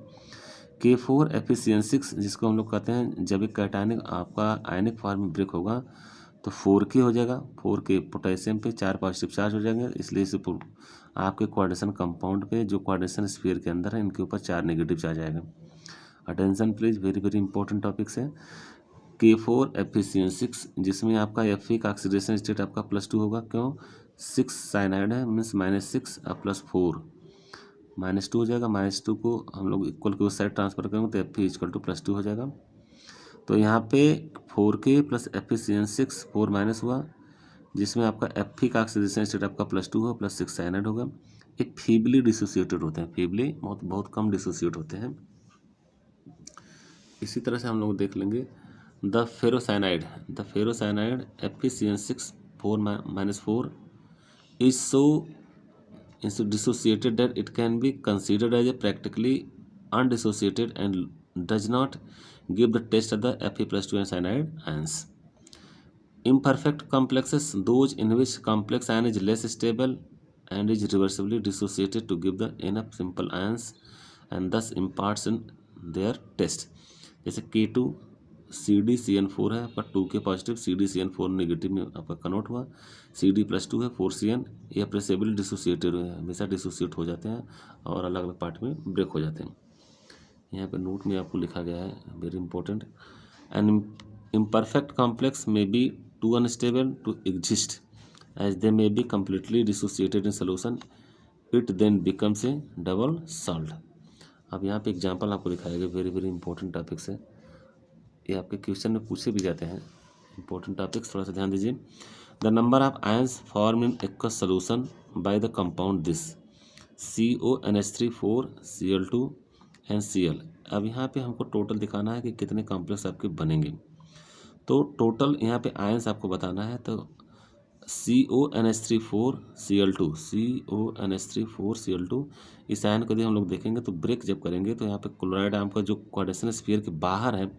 K4FeCN6 जिसको हम लोग कहते हैं, जब एक कैटायनिक आपका आयनिक फार्म में ब्रेक होगा तो 4K हो जाएगा, 4K पोटेशियम पे 4 पॉजिटिव चार्ज हो जाएंगे, इसलिए इसे आपके कोऑर्डिनेशन कंपाउंड पे जो कोऑर्डिनेशन स्फीयर के अंदर है इनके ऊपर 4 नेगेटिव चार्ज आएगा। Attention please, very very important topics है। K4FeCN6 जिसमें आपका Fe का ऑक्सीडेशन स्टेट आपका +2 होगा। क्यों? 6 साइनाइड है, मीन्स -6 प्लस 4 -2 हो जाएगा। -2 को हम लोग इक्वल की उस साइड ट्रांसफर करेंगे तो Fe = +2 हो जाएगा। तो यहाँ पे 4K + FeCN6 4 माइनस हुआ, जिसमें आपका Fe का ऑक्सीडेशन स्टेट आपका +2 हो, +6 साइनाइड होगा। एक फीबली डिसोसिएटेड होते हैं, फीबली बहुत कम डिसोसिएट होते हैं। इसी तरह से हम लोग देख लेंगे the ferrocyanide FeCN6 4 -4 is so dissociated that it can be considered as a practically undissociated and does not give the test of the Fe+2 and cyanide ions. Imperfect complexes, those in which complex ion is less stable and is reversibly dissociated to give the enough simple ions and thus imparts in their test. जैसे K2 CdCN4 है आपका 2K positive, CdCN4 negative में आपका convert हुआ, Cd+2 है 4CN, ये अप्रेसेबली dissociated है, हमेशा डिसोसिएट हो जाते हैं और अलग अलग पार्ट में ब्रेक हो जाते हैं। यहाँ पे नोट में आपको लिखा गया है, very important, an imperfect complex may be too unstable to exist as they may be completely dissociated in solution. It then becomes a double salt. अब यहाँ पे एग्जांपल आपको दिखाया गया, वेरी इंपॉर्टेंट टॉपिक्स है, ये आपके क्वेश्चन में पूछे भी जाते हैं। इंपॉर्टेंट टॉपिक्स थोड़ा सा ध्यान दीजिए। The number of ions form in aqueous solution by the compound this CONH3 4Cl2 and Cl। अब यहाँ पे हमको टोटल दिखाना है कि कितने कॉम्प्लेक्स आपके बनेंगे। तो टोटल यहाँ पे आयंस आपको बताना है, तो CONH3 4Cl2 इस आयन को यदि हम लोग देखेंगे तो ब्रेक जब करेंगे तो यहाँ पे क्लोराइड आयन का जो कोऑर्डिनेशन स्फीयर के बाहर है,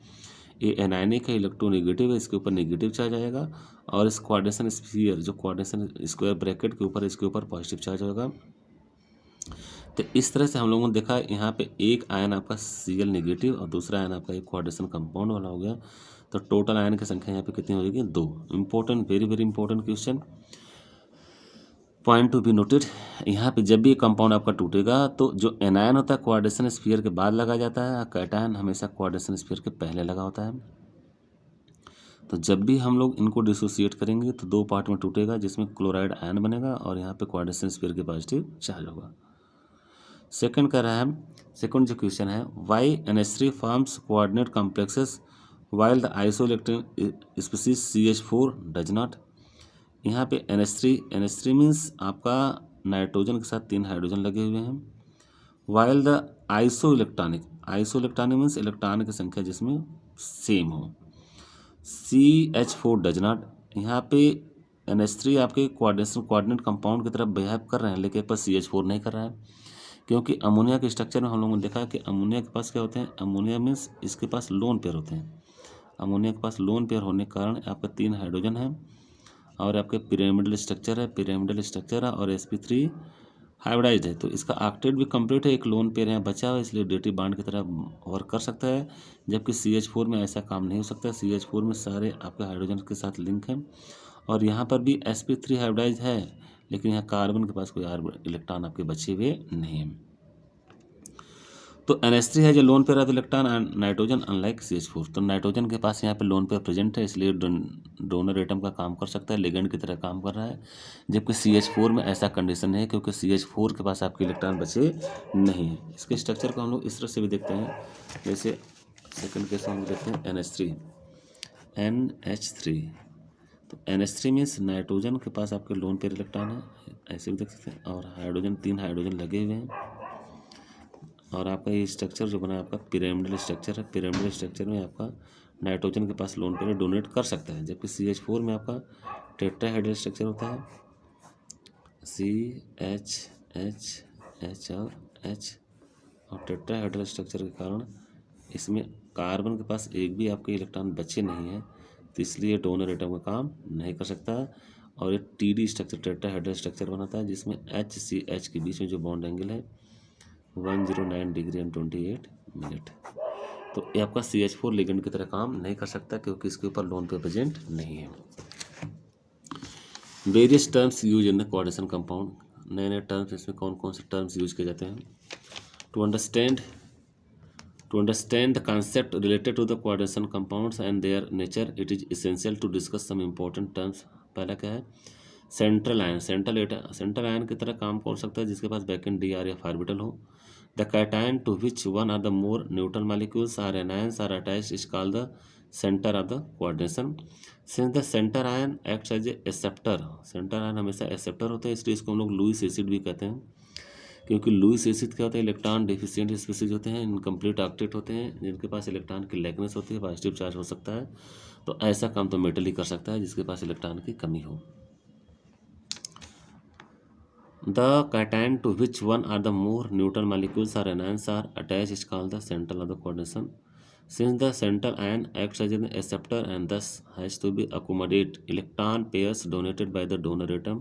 ये एनायनिक है, इलेक्ट्रोनेगेटिव है, इसके ऊपर नेगेटिव चार्ज आएगा, और इस कोऑर्डिनेशन स्फीयर जो कोऑर्डिनेशन स्क्वायर ब्रैकेट के ऊपर, इसके ऊपर पॉजिटिव चार्ज होगा। तो इस तरह से हम लोगों ने देखा यहाँ पे एक आयन आपका Cl नेगेटिव और दूसरा आयन आपका एक कोऑर्डिनेशन कंपाउंड वाला हो गया। तो टोटल आयन की संख्या यहाँ पे कितनी हो जाएगी? 2। Important, very important question, point to be noted. यहाँ पे जब भी कंपाउंड आपका टूटेगा तो जो एनायन होता है कोऑर्डिनेशन स्फीयर के बाद लगा जाता है, कैटायन हमेशा कोऑर्डिनेशन स्फीयर के पहले लगा होता है। तो जब भी हम लोग इनको डिसोसिएट करेंगे तो 2 पार्ट में टूटेगा, जिसमें क्लोराइड आयन बनेगा और यहाँ पे कोऑर्डिनेशन स्फीयर के पॉजिटिव चार्ज होगा। सेकंड कह रहा है, सेकंड जो क्वेश्चन है, why NH3 forms coordinate complexes while the isoelectric species CH4 does not. यहाँ पे NH3 मीन्स आपका नाइट्रोजन के साथ 3 हाइड्रोजन लगे हुए हैं, while the isoelectronic means electron की संख्या जिसमें सेम हो, CH4 डज नॉट। यहाँ पे NH3 आपके कोऑर्डिनेट कंपाउंड की तरफ बिहेव कर रहे हैं, लेकिन पर CH4 नहीं कर रहा है, क्योंकि अमोनिया के स्ट्रक्चर में हम लोगों ने देखा कि अमोनिया के पास क्या होते हैं, अमोनिया मीन्स इसके पास लोन पेयर होते हैं। अमोनिया के पास लोन पेयर होने के कारण आपका 3 हाइड्रोजन है और आपके पिरामिडल स्ट्रक्चर है और sp3 हाइब्रिडाइज्ड है। तो इसका ऑक्टेट भी कंप्लीट है, एक लोन पेयर यहाँ बचा हुआ है, इसलिए डेटिव बॉन्ड की तरह वर्क कर सकता है, जबकि CH4 में ऐसा काम नहीं हो सकता। CH4 में सारे आपके हाइड्रोजन के साथ लिंक हैं और यहाँ पर भी sp3 हाइब्रिडाइज्ड है, लेकिन यहाँ कार्बन के पास कोई इलेक्ट्रॉन आपके बचे हुए नहीं हैं। तो NH3 है जो loan pair of electron and nitrogen unlike CH4। तो नाइट्रोजन के पास यहाँ पे लोन पेयर प्रेजेंट है, इसलिए डोनर एटम का काम कर सकता है, लिगेंड की तरह काम कर रहा है, जबकि CH4 में ऐसा कंडीशन है, क्योंकि CH4 के पास आपके इलेक्ट्रॉन बचे नहीं हैं। इसके स्ट्रक्चर को हम लोग इस तरह से भी देखते हैं, जैसे सेकेंड केस हम देखते हैं NH3। तो NH3 मीन्स नाइट्रोजन के पास आपके लोन पेयर इलेक्ट्रॉन है, ऐसे भी देख सकते हैं, और हाइड्रोजन 3 हाइड्रोजन लगे हुए हैं, और आपका ये स्ट्रक्चर जो बना है आपका पिरामिडल स्ट्रक्चर है। पिरामिडल स्ट्रक्चर में आपका नाइट्रोजन के पास लोन पेयर डोनेट कर सकता है, जबकि CH4 में आपका टेट्राहेड्रल स्ट्रक्चर होता है, CH और H, और टेट्राहेड्रल स्ट्रक्चर के कारण इसमें कार्बन के पास एक भी आपके इलेक्ट्रॉन बचे नहीं है, तो इसलिए डोनर एटम का काम नहीं कर सकता। और ये TD स्ट्रक्चर टेट्राहेड्रल स्ट्रक्चर बनाता है, जिसमें HCH के बीच में जो बॉन्ड एंगल है 109 डिग्री एंड 28 मिनट। तो ये आपका CH4 लिगेंड की तरह काम नहीं कर सकता, क्योंकि इसके ऊपर लोन पे प्रेजेंट नहीं है। Various terms use in the coordination compound, नए टर्म्स इसमें कौन कौन से टर्म्स यूज किए जाते हैं। To understand To understand the concept related to the coordination compounds and their nature, it is essential to discuss some important terms. पहला क्या है? Central ion. सेंट्रल आयन की तरह काम कर सकता है जिसके पास vacant d or F orbital हो. The cation to which one or the more neutral molecules or anions are attached is called the centre of the coordination. Since the centre ion acts as a acceptor, centre ion हमेशा acceptor होते हैं, इसलिए इसको हम लोग Lewis acid भी कहते हैं. क्योंकि लुईस एसिड क्या होता है? इलेक्ट्रॉन डेफिशिएंट स्पीसीज होते हैं, इनकम्प्लीट ऑक्टेट होते हैं, जिनके पास इलेक्ट्रॉन की लैकनेस होती है, पॉजिटिव चार्ज हो सकता है. तो ऐसा काम तो मेटल ही कर सकता है जिसके पास इलेक्ट्रॉन की कमी हो. The cation to which one or the more neutral molecules or anions are attached is called the central of the coordination. Since the central ion acts as an acceptor and thus has to be accommodate electron pairs donated by the donor atom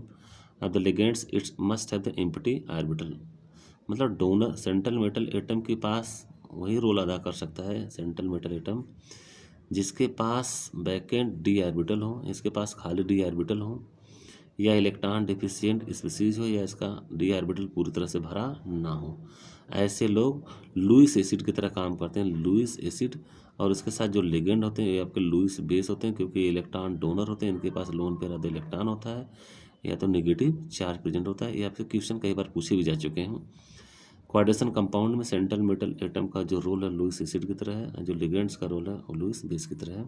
of the ligands, it must have the empty orbital. मतलब donor central metal atom के पास वही role अदा कर सकता है central metal atom जिसके पास vacant D orbital हो, इसके पास खाली डी ऑर्बिटल हो, या इलेक्ट्रॉन डिफिशिएंट स्पीसीज हो, या इसका डी ऑर्बिटल पूरी तरह से भरा ना हो. ऐसे लोग लुईस एसिड की तरह काम करते हैं. लुईस एसिड और उसके साथ जो लिगेंड होते हैं ये आपके लुईस बेस होते हैं, क्योंकि इलेक्ट्रॉन डोनर होते हैं, इनके पास लोन पेयर आधा इलेक्ट्रॉन होता है या तो नेगेटिव चार्ज प्रेजेंट होता है. ये आपसे क्वेश्चन कई बार पूछे भी जा चुके हैं. कोऑर्डिनेशन कंपाउंड में सेंट्रल मेटल एटम का जो रोल है लुईस एसिड की तरह है, जो लिगेंड्स का रोल है वो लुईस बेस की तरह है.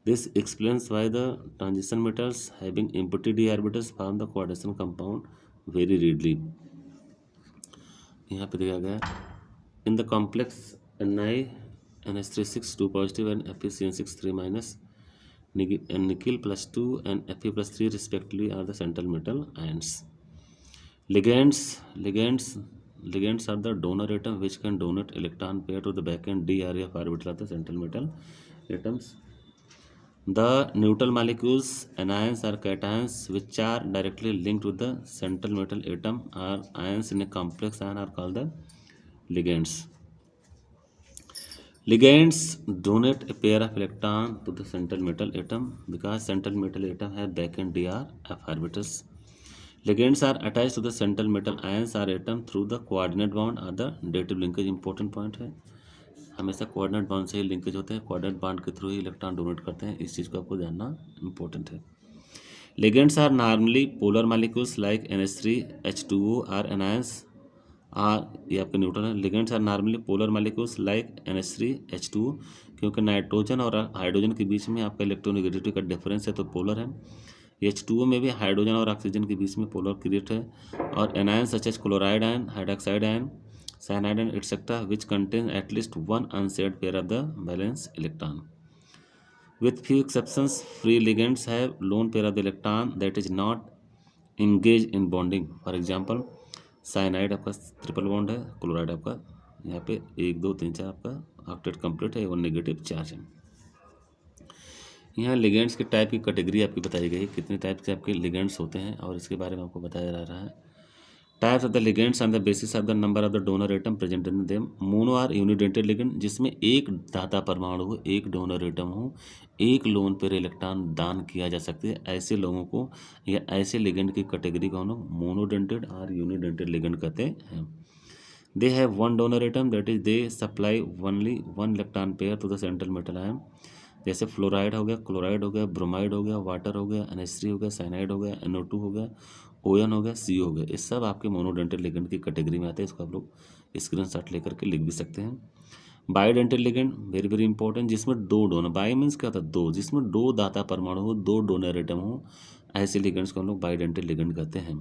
This explains why the transition metals having empty d orbitals form the coordination compound very readily. यहाँ पे दिया गया in the complex NiNH3 2 positive and FeCN6 3 minus and nickel plus 2 and Fe plus 3 respectively are the central metal ions. Ligands are the donor atom which can donate electron pair to the backend d area of orbital of the central metal atoms. The neutral molecules, anions or cations which are directly linked with the central metal atom or ions in a complex ion are called the ligands. Ligands donate a pair of electron to the central metal atom because central metal atom have backend d or f orbitals. Ligands are attached to the central metal ions or atom through the coordinate bond or the dative linkage. Important point है, हमेशा coordinate bond से ही linkage होते हैं, coordinate bond के through ही electron donate करते हैं. इस चीज़ को आपको जानना इंपॉर्टेंट है. Ligands are normally polar molecules like NH3H2O और एनायंस आर, ये आपके न्यूट्रल है. Ligands are normally polar molecules like NH3H2O, क्योंकि नाइट्रोजन और हाइड्रोजन के बीच में आपका इलेक्ट्रोनेगेटिविटी का डिफरेंस है तो पोलर है. H2O में भी हाइड्रोजन और ऑक्सीजन के बीच में पोलर क्रिएट है. और anions such as chloride ion, hydroxide ion, cyanide and etc. which contain at least one unsaid pair of the valence electron. With few exceptions, free ligands have lone pair of the electron that is not engaged in bonding. For example, cyanide आपका triple bond है, chloride आपका यहाँ पे 1 2 3 4 आपका octet complete है और negative charge है. यहाँ लिगेंड्स के टाइप की कैटेगरी आपकी बताई गई है, कितने टाइप के आपके लिगेंड्स होते हैं और इसके बारे में आपको बताया जा रहा है. Types of the ligands on the basis of the number of the donor atom present in them. Mono or unidentate ligand, जिसमें एक दाता परमाणु हो, एक डोनर एटम हो, एक लोन पेयर इलेक्ट्रॉन दान किया जा सकते हैं. ऐसे लोगों को या ऐसे लिगेंड की कैटेगरी को हम लोग मोनोडेंटेड और यूनिडेंटेड लिगेंड कहते हैं. They have one donor atom, that is they supply only one electron pair to the central metal ion. जैसे फ्लोराइड हो गया, क्लोराइड हो गया, ब्रोमाइड हो गया, वाटर हो गया, NH3 हो गया, साइनाइड हो गया, NO2 हो गया, ON हो गया, CO हो गया. ये सब आपके मोनोडेंटेड लिगेंड की कैटेगरी में आते हैं. इसको आप लोग स्क्रीनशॉट लेकर के लिख भी सकते हैं. बायोडेंटेड लिगेंड वेरी वेरी इंपॉर्टेंट, जिसमें दो डोनर, बायो मीन्स क्या होता है? दो, जिसमें दो दाता परमाणु हो, दो डोनर एटम हो, ऐसे लिगेंड्स को हम लोग बायोडेंटेड लिगेंड कहते हैं.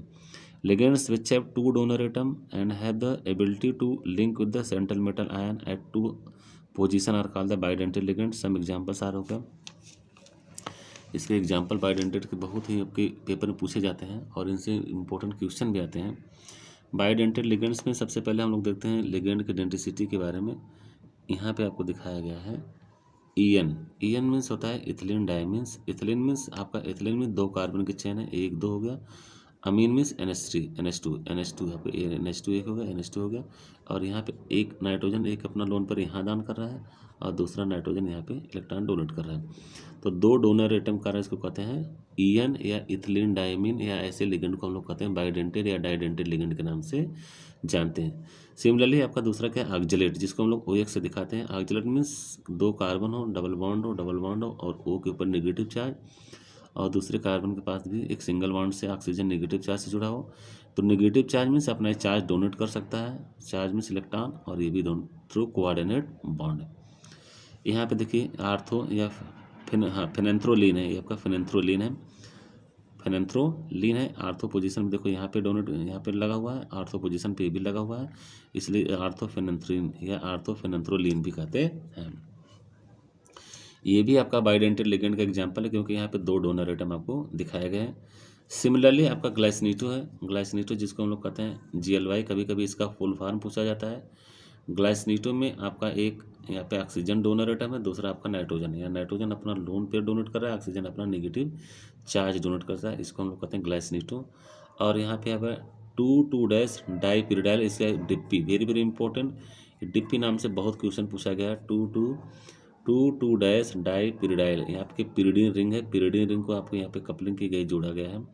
Ligands which have two donor atom and have the ability to link with the central metal ion at two position are called the bidentate ligand. Some examples are होगा. इसके example बायोडेंटेड के बहुत ही आपके पेपर में पूछे जाते हैं और इनसे इंपॉर्टेंट क्वेश्चन भी आते हैं. बायोडेंटेड लिगेंड्स में सबसे पहले हम लोग देखते हैं लिगेंड के डेंसिटी के बारे में. यहाँ पे आपको दिखाया गया है EN. EN मीन्स होता है इथिलीन डायमीन्स. इथिलीन मीन्स आपका इथिलीन में 2 कार्बन की चेन है, 1 2 हो गया. अमीन मीन्स NH3 NH2 यहाँ पे NH2 एक हो गया, NH2 हो गया, और यहाँ पे एक नाइट्रोजन एक अपना लोन पर यहाँ दान कर रहा है और दूसरा नाइट्रोजन यहाँ पे इलेक्ट्रॉन डोनेट कर रहा है। तो दो डोनर एटम कार्य इसको कहते हैं EN या इथिलीन डायमीन, या ऐसे लिगेंड को हम लोग कहते हैं बाइडेंटेड या डाइडेंटेड लिगेंड के नाम से जानते हैं। सिमिलरली आपका दूसरा क्या है, ऑक्जेलेट, जिसको हम लोग OX से दिखाते हैं। ऑक्जेलेट मीन्स दो कार्बन हो, डबल बॉन्ड हो और O के ऊपर नेगेटिव चार्ज, और दूसरे कार्बन के पास भी एक सिंगल बॉन्ड से ऑक्सीजन नेगेटिव चार्ज से जुड़ा हो। तो नेगेटिव चार्ज मीन्स अपना चार्ज डोनेट कर सकता है, चार्ज मीन्स इलेक्ट्रॉन, और ये भी थ्रू कोऑर्डिनेट बॉन्ड। यहाँ पे देखिए आर्थो या फेनेंथ्रोलीन है, ये आपका फेनेंथ्रोलीन है, फेनेंथ्रोलीन है। आर्थो पोजीशन में देखो यहाँ पे डोनेट यहाँ पे लगा हुआ है, आर्थो पोजीशन पे भी लगा हुआ है, इसलिए आर्थोफेनेंथ्रीन या आर्थोफेनेंथ्रोलीन भी कहते हैं। ये भी आपका बाइडेंटेड लिगेंड का एग्जांपल है, क्योंकि यहाँ पे दो डोनर एटम आपको दिखाए गए हैं। सिमिलरली आपका ग्लाइसिनेटो है, ग्लाइसिनेटो जिसको हम लोग कहते हैं GLY, कभी कभी इसका फुल फॉर्म पूछा जाता है। ग्लाइसिनेटो में आपका एक यहाँ पे ऑक्सीजन डोनर एटम है, दूसरा आपका नाइट्रोजन है। नाइट्रोजन अपना लोन पेयर डोनेट कर रहा है, ऑक्सीजन अपना नेगेटिव चार्ज डोनेट करता है, इसको हम लोग कहते हैं ग्लाइसिनेटो। और यहाँ पे है 2,2- डाईपिरिडाइल, इसका DP, very very important, DP नाम से बहुत क्वेश्चन पूछा गया है। 2,2- डाईपिरिडाइल, यहाँ पे पिरिडीन रिंग है, पिरिडीन रिंग को आपको यहाँ पे कपलिंग की गई जोड़ा गया है।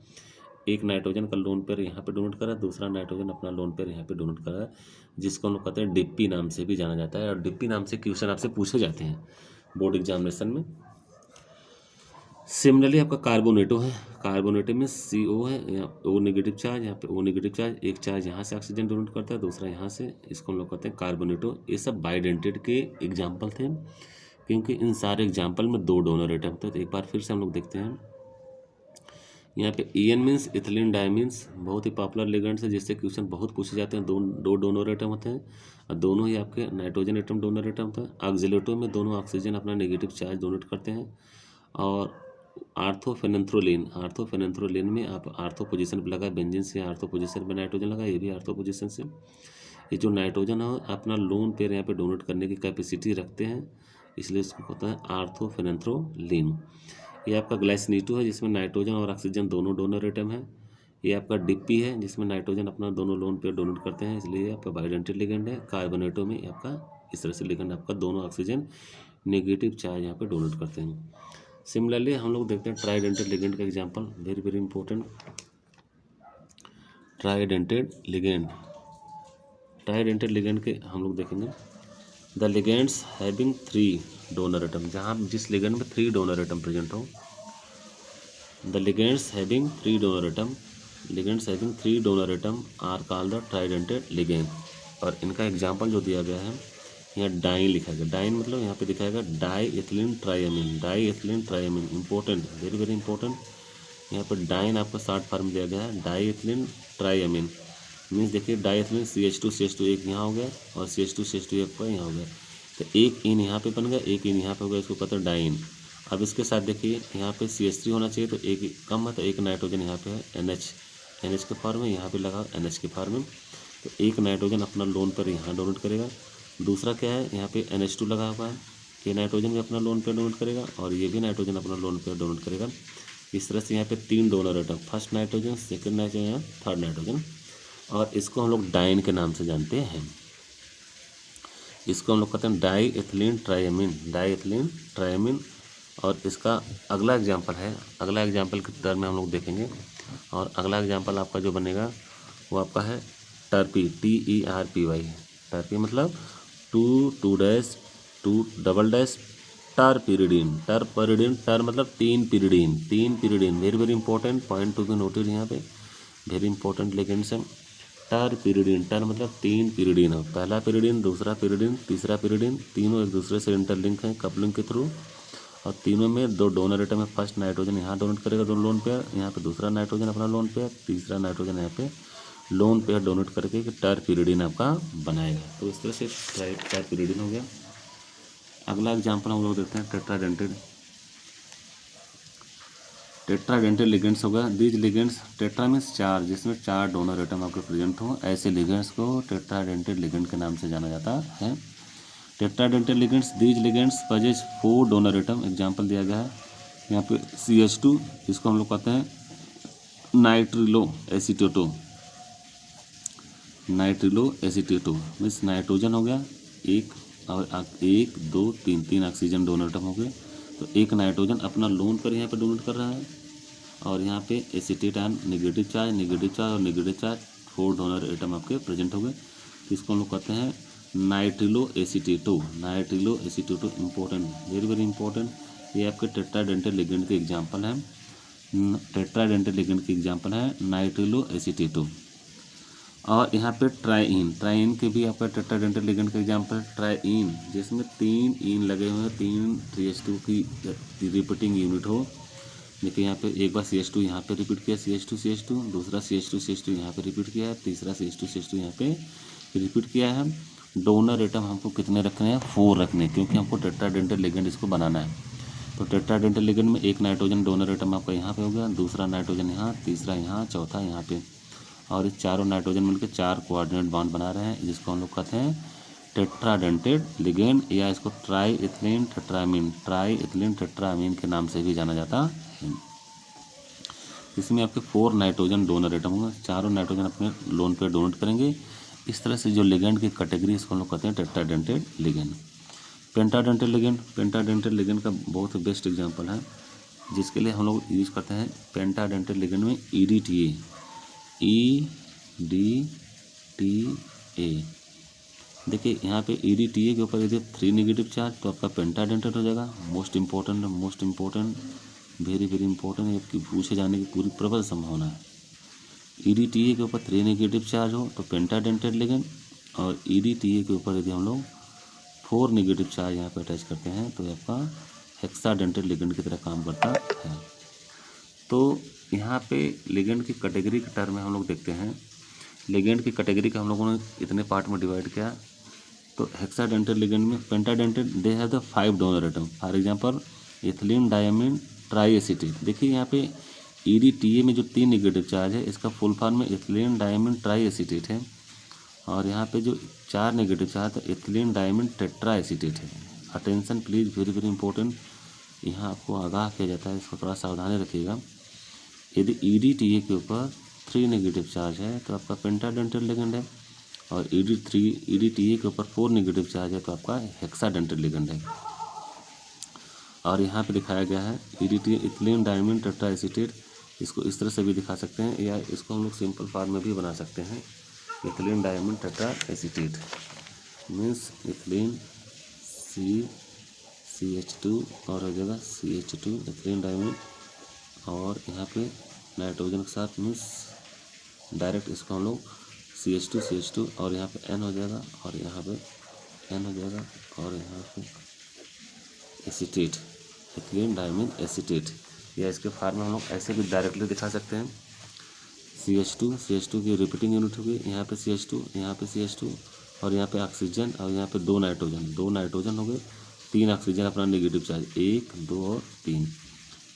एक नाइट्रोजन का लोन पेयर यहाँ पे डोनेट कर रहा है, दूसरा नाइट्रोजन अपना लोन पेयर यहाँ पे डोनेट कर रहा है, जिसको हम लोग कहते हैं डिप्पी नाम से भी जाना जाता है। और डिप्पी नाम से क्वेश्चन आपसे पूछे जाते हैं बोर्ड एग्जामिनेशन में। सिमिलरली आपका कार्बोनेटो है, कार्बोनेटो में CO है, यहाँ O नेगेटिव चार्ज, यहाँ पे O नेगेटिव चार्ज, एक चार्ज यहाँ से ऑक्सीजन डोनेट करता है, दूसरा यहाँ से, इसको हम लोग कहते हैं कार्बोनेटो। ये सब बाइडेंटेड के एग्जाम्पल थे, क्योंकि इन सारे एग्जाम्पल में दो डोनर एटम थे। तो एक बार फिर से हम लोग देखते हैं। यहाँ पे EN मीन्स इथिलीन डायमीन्स, बहुत ही पॉपुलर लिगेंड्स है, जिससे क्वेश्चन बहुत पूछे जाते हैं। दो डोनर एटम होते हैं और दोनों ही आपके नाइट्रोजन एटम डोनर एटम होते हैं। ऑक्जेलेटो में दोनों ऑक्सीजन अपना नेगेटिव चार्ज डोनेट करते हैं। और आर्थोफेनेंथ्रोलीन में आप आर्थो पोजीशन पर लगा बेंजीन से, आर्थो पोजीशन पर नाइट्रोजन लगा, ये भी आर्थो पोजीशन से। ये जो नाइट्रोजन है अपना लोन पेयर यहाँ पे डोनेट करने की कैपेसिटी रखते हैं, इसलिए इसको कहते हैं आर्थोफेनेंथ्रोलीन। ये आपका ग्लाइसिनेटो है, जिसमें नाइट्रोजन और ऑक्सीजन दोनों डोनर एटम है। ये आपका डिप्पी है, जिसमें नाइट्रोजन अपना दोनों लोन पेयर डोनेट करते हैं, इसलिए आपका बाइडेंटेड लिगेंड है। कार्बोनेटो में आपका इस तरह से लिगेंड आपका दोनों ऑक्सीजन नेगेटिव चार्ज यहाँ पे डोनेट करते हैं। सिमिलरली हम लोग देखते हैं ट्राइडेंटेड लिगेंड का example, very very important. Tridentate ligand, tridentate ligand के हम लोग देखेंगे। The ligands having 3 donor atom, जहाँ जिस लिगेंड में 3 डोनर एटम प्रेजेंट हो। The ligands having 3 donor atom, ligands having 3 donor atom are called the tridentate ligand. और इनका एग्जांपल जो दिया गया है, यहाँ डाइन लिखा गया, डाइन मतलब यहाँ पे दिखाएगा di ethylene triamine, di ethylene triamine, important, very very important. यहाँ पर डाइन आपका शॉर्ट फॉर्म दिया गया है, डाई एथिलीन ट्राइएमिन मीन्स देखिए डाई एथिलीन CH2 एक यहाँ हो गया और CH2 एक पर यहाँ हो गया, तो एक इन यहाँ पे बन गया, एक इन यहाँ पे हो गया, इसको कहते हैं डाइन। अब इसके साथ देखिए यहाँ पे CH3 होना चाहिए, तो एक कम है, तो एक नाइट्रोजन यहाँ पे है NH के फॉर्म में, यहाँ पे लगा NH के फॉर्म में, तो एक नाइट्रोजन अपना लोन पर यहाँ डोनेट करेगा। दूसरा क्या है, यहाँ पे NH2 लगा हुआ है, ये नाइट्रोजन भी अपना लोन पर डोनेट करेगा और ये भी नाइट्रोजन अपना लोन पर डोनेट करेगा। इस तरह से यहाँ पे 3 donor atom, first nitrogen, second nitrogen, third nitrogen, और इसको हम लोग डाइन के नाम से जानते हैं। इसको हम लोग कहते हैं die ethylene triamine, di ethylene ट्राइएमिन। और इसका अगला एग्जांपल है, अगला एग्जांपल के टर्म में हम लोग देखेंगे। और अगला एग्जांपल आपका जो बनेगा वो आपका है टर्पी, TERPY। टर्पी मतलब 2 टर्पिरिडीन, टर्पिरिडीन, टर मतलब 3 pyridine, very very important point to be noted यहाँ पे, वेरी इंपॉर्टेंट लिगेंड्स है। टर्पिरिडीन, टर मतलब 3 पिरिडीन है, पहला पिरिडीन, दूसरा पिरिडीन, तीसरा पिरिडीन, तीनों एक दूसरे से इंटरलिंक हैं कपलिंग के थ्रू, और तीनों में 2 डोनर एटम है। फर्स्ट नाइट्रोजन यहाँ डोनेट करेगा 2 लोन पेयर, यहाँ पे दूसरा नाइट्रोजन अपना लोन पेयर, तीसरा नाइट्रोजन यहाँ पे लोन पेयर डोनेट करके टर्पिरिडीन आपका बनाएगा। तो इस तरह से टर्पिरिडीन हो गया। अगला एग्जाम्पल हम लोग देखते हैं टेट्राडेंटेड लिगेंड्स होगा। दीज लिगेंड्स, टेट्रा मीन्स 4, जिसमें 4 डोनर एटम आपके प्रेजेंट हो, ऐसे लिगेंड्स को टेट्राडेंटेड लिगेंड के नाम से जाना जाता है। Tetradentate ligands, these ligands पजेज 4 donor atom, example दिया गया है यहाँ पे CH2, इसको हम लोग कहते हैं नाइट्रिलो एसीटेटो, नाइट्रिलो एसीटेटो मीन्स नाइट्रोजन हो गया एक, और 1 2 3 3 ऑक्सीजन डोनर एटम हो गए। तो एक नाइट्रोजन अपना लोन पर यहाँ पे डोनेट कर रहा है, और यहाँ पे एसीटेट आयन नेगेटिव चार्ज और नेगेटिव चार्ज 4 डोनर एटम आपके प्रेजेंट हो गए। इसको हम लोग कहते हैं नाइट्रिलो एसीटेटो। नाइट्रिलो एसीटेटो इम्पोर्टेंट, वेरी वेरी इंपॉर्टेंट। ये आपके टेट्राडेंटल लिगेंड के एग्जाम्पल हैं, टेट्राडेंटल लिगेंड की एग्जाम्पल है नाइट्रिलो एसीटेटो। और यहाँ पे ट्राइन के भी आपका टेट्राडेंटल लिगेंड का एग्जाम्पल है ट्राइन, जिसमें 3 इन लगे हुए हैं, 3 3s2 की रिपीटिंग यूनिट हो। देखिए यहाँ पे एक बार CH2 यहाँ पे रिपीट किया, CH2 दूसरा CH2 यहाँ पे रिपीट किया है, तीसरा CH2 यहाँ पे रिपीट किया है। डोनर एटम हमको कितने रखने हैं? 4 रखने हैं, क्योंकि हमको टेट्राडेंटल लिगेंड इसको बनाना है। तो टेट्राडेंटल लिगेंड में एक नाइट्रोजन डोनर एटम आपका यहाँ पे हो गया, दूसरा नाइट्रोजन यहाँ, तीसरा यहाँ, चौथा यहाँ पे, और इस चारों नाइट्रोजन मिलकर 4 कोऑर्डिनेट बॉन्ड बना रहे हैं, जिसको हम लोग कहते हैं टेट्राडेंटेड लिगेंड, या इसको ट्राई इथिलीन टेट्रामीन के नाम से भी जाना जाता है। इसमें आपके 4 नाइट्रोजन डोनर एटम होंगे, चारों नाइट्रोजन अपने लोन पे डोनेट करेंगे। इस तरह से जो लिगेंड की कैटेगरी, इसको हम लोग कहते हैं टेट्राडेंटेड लिगेंड। पेंटाडेंटेड लिगेंड का बहुत बेस्ट एग्जांपल है, जिसके लिए हम लोग यूज करते हैं पेंटाडेंटेड लिगेंड में EDTA। देखिए यहाँ पे EDTA के ऊपर यदि 3 नेगेटिव चार्ज तो आपका पेंटाडेंटेड हो जाएगा। Most important very very important, ये पूछे जाने की पूरी प्रबल संभावना है। EDTA के ऊपर 3 नेगेटिव चार्ज हो तो पेंटाडेंटेड लिगेंड, और EDTA के ऊपर यदि हम लोग 4 नेगेटिव चार्ज यहाँ पे अटैच करते हैं तो आपका हेक्साडेंटेड लिगेंड की तरह काम करता है। तो यहाँ पे लिगेंड की कैटेगरी के टर्म में हम लोग देखते हैं, लिगेंड की कैटेगरी का हम लोगों ने इतने पार्ट में डिवाइड किया। तो हेक्साडेंटेड लिगेंड में pentadentate they have the 5 donor atom, for example ethylene diamine triacetate. देखिए यहाँ पे EDTA में जो 3 नेगेटिव चार्ज है, इसका फुल फॉर्म में इथिलीन डायमीन ट्राईएसीटेट है, और यहाँ पे जो 4 नेगेटिव चार्ज है इथिलीन डायमीन टेट्राएसीटेट है। Attention please, very very important, यहाँ आपको आगाह किया जाता है, इसको थोड़ा सावधानी रखिएगा। यदि EDTA के ऊपर 3 नेगेटिव चार्ज है तो आपका पेंटाडेंटेड लिगेंड है, और EDTA के ऊपर 4 नेगेटिव चार्ज है तो आपका हेक्साडेंटेड लिगेंड है। और यहाँ पे दिखाया गया है EDTA इथिलीन डायमीन टेट्राएसीटेट, इसको इस तरह से भी दिखा सकते हैं, या इसको हम लोग सिंपल फॉर्म में भी बना सकते हैं। Ethylene diamine tetraacetate means ethylene CH2 और हो जाएगा CH2 इथिलीन डायमीन, और यहाँ पे नाइट्रोजन के साथ मीन्स डायरेक्ट इसको हम लोग CH2 और यहाँ पे N हो जाएगा, और यहाँ पे N हो जाएगा, और यहाँ पे एसीटेट इथिलीन डायमीन एसीटेट, या इसके फॉर्म में हम लोग ऐसे भी डायरेक्टली दिखा सकते हैं। CH2 की रिपीटिंग यूनिट होगी, यहाँ पे CH2 और यहाँ पे ऑक्सीजन, और यहाँ पे 2 नाइट्रोजन हो गए, 3 ऑक्सीजन अपना नेगेटिव चार्ज 1 2 और 3।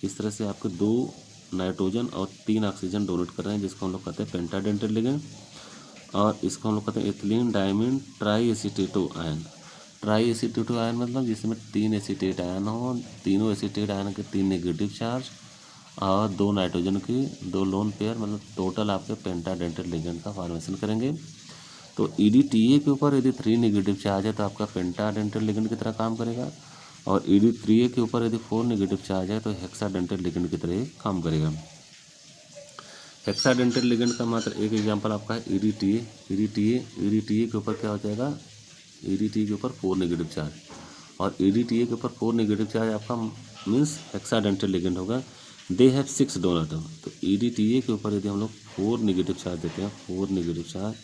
इस तरह से आपके 2 नाइट्रोजन और 3 ऑक्सीजन डोनेट कर रहे हैं, जिसको हम लोग कहते हैं पेंटाडेंटेड लिगेंड, और इसको हम लोग कहते हैं इथिलीन डायमीन ट्राईएसीटेटो आयन। ट्राईएसीटेटो आयन मतलब जिसमें 3 एसीटेट आयन हो, तीनों एसीटेट आयन के 3 नेगेटिव चार्ज और 2 नाइट्रोजन की 2 लोन पेयर, मतलब टोटल आपके पेंटाडेंटेड लिगेंड का फॉर्मेशन करेंगे। तो EDTA के ऊपर यदि 3 नेगेटिव चार्ज है तो आपका पेंटाडेंटेड लिगेंड की तरह काम करेगा, और ED3A के ऊपर यदि 4 नेगेटिव चार्ज है तो हेक्साडेंटेड लिगेंड की तरह काम करेगा। हेक्साडेंटेड लिगेंड का मात्र एक एग्जांपल आपका है EDTA के ऊपर क्या हो जाएगा, EDTA के ऊपर 4 नेगेटिव चार्ज, और EDTA के ऊपर 4 नेगेटिव चार्ज आपका मीन्स हेक्साडेंटेड लिगेंड होगा। They have 6 donor atom. तो EDTA के ऊपर यदि हम लोग 4 नेगेटिव चार्ज देते हैं, 4 नेगेटिव चार्ज,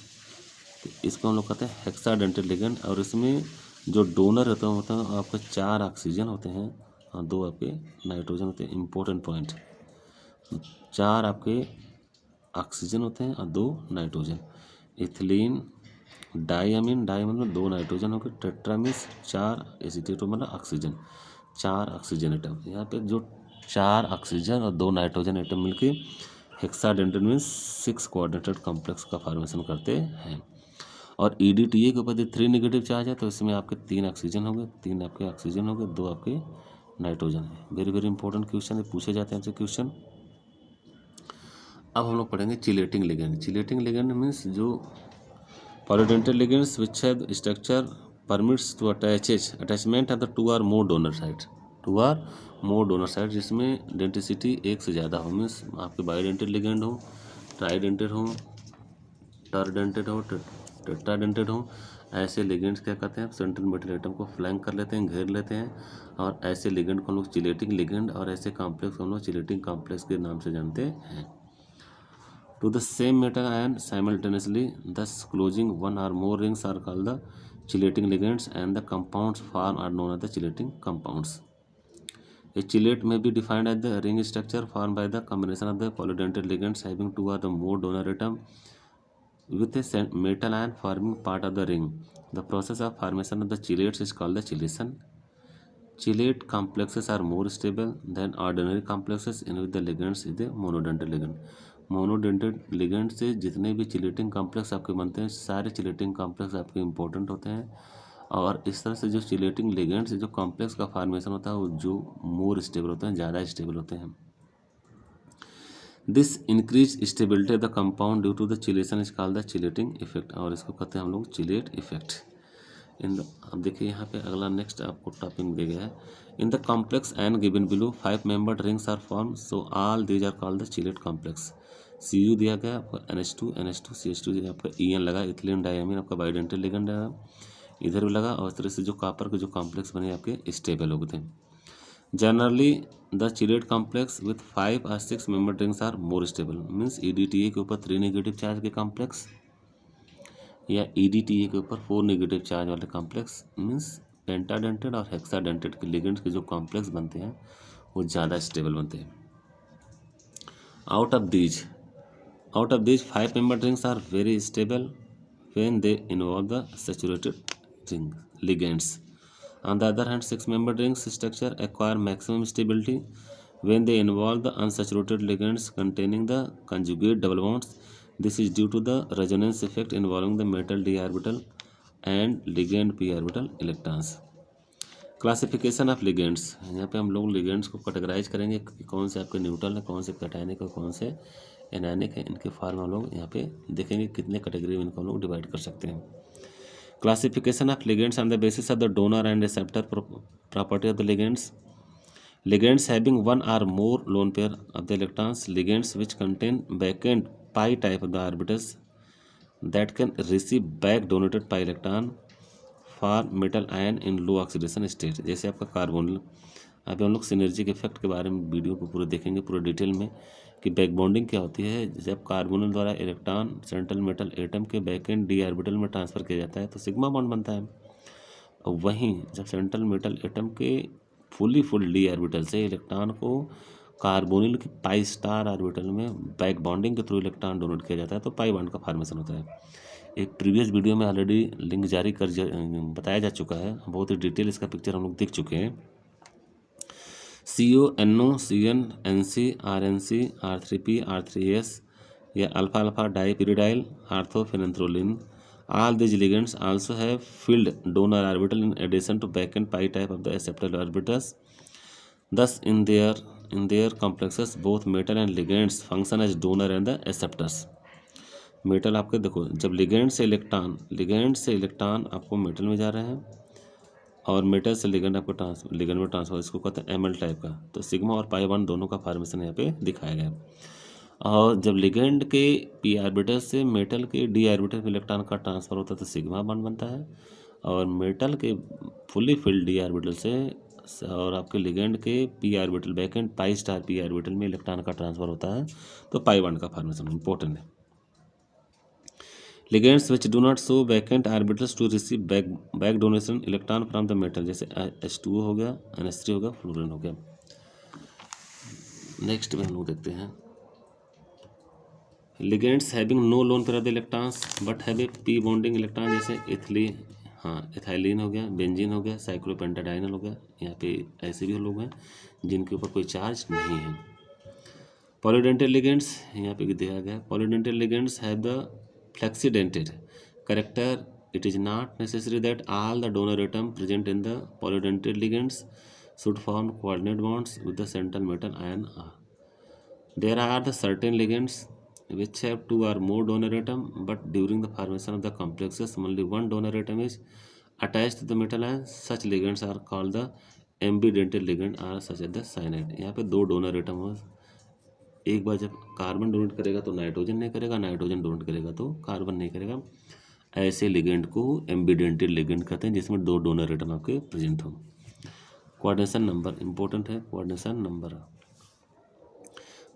तो इसको हम लोग कहते हैं हेक्साडेंटेड लिगेंड, और इसमें जो डोनर होते हैं आपके 4 ऑक्सीजन होते हैं और 2 आपके नाइट्रोजन होते हैं। इंपॉर्टेंट पॉइंट, 4 आपके ऑक्सीजन होते हैं और 2 नाइट्रोजन। इथिलीन डायमीन में 2 नाइट्रोजन हो गए, टेट्रामिस 4 एसीटेट मतलब ऑक्सीजन, 4 ऑक्सीजन एटम। यहाँ पे जो 4 ऑक्सीजन और 2 नाइट्रोजन एटम मिलके हेक्साडेंटेड मीन्स 6 कोऑर्डिनेटेड कॉम्प्लेक्स का फॉर्मेशन करते हैं। और EDTA के ऊपर 3 नेगेटिव चार्ज है तो इसमें आपके 3 ऑक्सीजन हो गए, 3 आपके ऑक्सीजन हो गए, 2 आपके नाइट्रोजन है। वेरी वेरी इंपॉर्टेंट क्वेश्चन है, पूछे जाते हैं आपसे क्वेश्चन। अब हम लोग पढ़ेंगे chelating ligand. Chelating ligand means जो polydentate ligands which have structure permits to attachment of the two or more donor side, जिसमें डेंटिसिटी एक से ज़्यादा हो, मीन्स आपके बायोडेंटेड लिगेंड हो, ट्राइडेंटेड हो, टरडेंटेड हो, टेट्राडेंटेड हो। ऐसे लिगेंड्स क्या कहते हैं, सेंट्रल मेटल एटम को फ्लैंक कर लेते हैं, घेर लेते हैं, और ऐसे लिगेंड को हम लोग चिलेटिंग लिगेंड और ऐसे कॉम्प्लेक्स को हम लोग चिलेटिंग कॉम्प्लेक्स के नाम से जानते हैं। To the same metal ion simultaneously, thus closing one or more rings are called the chelating ligands, and the compounds formed are known as the chelating compounds. A chelate may be defined as the ring structure formed by the combination of the polydentate ligands having two or the more donor atom with a metal ion forming part of the ring. The process of formation of the chelates is called the chelation. Chelate complexes are more stable than ordinary complexes in which the ligands is the monodentate ligand. Monodentate ligand से जितने भी chelating complex आपके बनते हैं, सारे chelating complex आपके important होते हैं, और इस तरह से जो चिलेटिंग लिगेंड से जो कॉम्प्लेक्स का फॉर्मेशन होता है वो जो मोर स्टेबल होते हैं, ज़्यादा स्टेबल होते हैं। This increase stability of the compound due to the chelation is called the chelating effect, और इसको कहते हैं हम लोग चिलेट इफेक्ट। अब देखिए यहाँ पे अगला नेक्स्ट आपको टॉपिक दिया गया है। In the complex an given below 5 membered rings are form, so all these are called the chelate complex. Cu दिया गया आपका NH2 CH2 आपका En लगा, इथिलीन डायमीन आपका बायोडेंटेड लिगेंड इधर भी लगा, और इस तरह से जो कॉपर के जो कॉम्प्लेक्स बने आपके स्टेबल हो गए थे। Generally the chelate complex with 5 और 6 member rings are more stable, means EDTA के ऊपर 3 नेगेटिव चार्ज के कॉम्प्लेक्स या EDTA के ऊपर 4 नेगेटिव चार्ज वाले कॉम्प्लेक्स, मीन्स पेंटाडेंटेड और हेक्साडेंटेड के लिगेंड्स के जो कॉम्प्लेक्स बनते हैं वो ज़्यादा स्टेबल बनते हैं। Out of these 5 membered rings are very stable when they involve the saturated ligands. On the other hand, 6 membered rings structure acquire maximum stability when they involve the unsaturated ligands containing the conjugate double bonds. This is due to the resonance effect involving the metal d orbital and ligand p orbital electrons. Classification of ligands, यहाँ पे हम लोग ligands को categorise करेंगे कि कौन से आपके न्यूट्रल है, कौन से कैटायनिक और कौन से एनायनिक है। इनके फॉर्म हम लोग यहाँ पे देखेंगे कितने कैटेगरी में इनको हम लोग डिवाइड कर सकते हैं। Classification of ligands on the basis of the donor and receptor property of the ligands having one or more lone pair of the electrons, ligands which contain vacant pi type of the orbitals that can receive back donated pi electron for metal ion in low oxidation state. जैसे आपका carbonyl, अभी हम लोग synergic effect के बारे में video को पूरे देखेंगे पूरे डिटेल में कि बैक बॉन्डिंग क्या होती है। जब कार्बोनिल द्वारा इलेक्ट्रॉन सेंट्रल मेटल एटम के बैक एंड डी ऑर्बिटल में ट्रांसफ़र किया जाता है तो सिग्मा बॉन्ड बनता है। और वहीं जब सेंट्रल मेटल एटम के फुल डी ऑर्बिटल से इलेक्ट्रॉन को कार्बोनिल की पाई स्टार ऑर्बिटल में बैक बॉन्डिंग के थ्रू इलेक्ट्रॉन डोनेट किया जाता है तो पाई बॉन्ड का फॉर्मेशन होता है। एक प्रीवियस वीडियो में ऑलरेडी लिंक जारी कर बताया जा चुका है, बहुत ही डिटेल इसका पिक्चर हम लोग देख चुके हैं। CO NO CN NC RNC R3P R3S या alpha alpha dipyridyl orthophenanthroline, all these ligands also have filled donor orbital in addition to back and pi type of the acceptor orbitals. Thus in their complexes both metal and ligands function as donor and the acceptors. Metal आपके देखो, जब ligand से electron आपको metal में जा रहे हैं और मेटल से लिगेंड आपको लिगेंड में ट्रांसफर, इसको कहते हैं एमएल टाइप का। तो सिग्मा और पाई बॉन्ड दोनों का फॉर्मेशन यहाँ पे दिखाया गया है। और जब लिगेंड के पी ऑर्बिटल से मेटल के डी ऑर्बिटल में इलेक्ट्रॉन का ट्रांसफर होता है तो सिग्मा बॉन्ड बनता है, और मेटल के फुली फिल्ड डी ऑर्बिटल से और आपके लिगेंड के p orbital back and pi star p orbital में इलेक्ट्रॉन का ट्रांसफर होता है तो पाई बॉन्ड का फॉर्मेशन इंपॉर्टेंट है। Ligands which do not show vacant orbitals to receive back donation electron from the metal, जैसे H2O हो गया, NH3 हो गया, फ्लोरीन हो गया। नेक्स्ट में हम लोग देखते हैं ligands having no lone pair of the electrons but have a p bonding electron, जैसे एथाइलिन हो गया, बेंजीन हो गया, साइक्लोपेंटाडाइनल हो गया। यहाँ पे ऐसे भी लोग हैं जिनके ऊपर कोई चार्ज नहीं है। पॉलीडेंटेड लिगेंड्स यहाँ पे दिया गया, polydentate ligands have the flexidentate character. It is not necessary that all the donor atom present in the polydentate ligands should form coordinate bonds with the central metal ion. There are the certain ligands which have 2 or more donor atom, but during the formation of the complexes only one donor atom is attached to the metal ion. Such ligands are called the ambidentate ligand or such as the cyanide. यहाँ पे 2 donor atom हो, एक बार जब carbon donate करेगा तो nitrogen नहीं करेगा, nitrogen donate करेगा तो कार्बन नहीं करेगा। ऐसे लिगेंड को एम्बिडेंटेड लिगेंड कहते हैं जिसमें 2 डोनर एटम आपके प्रेजेंट हो। कोऑर्डिनेशन नंबर इंपॉर्टेंट है। Coordination number,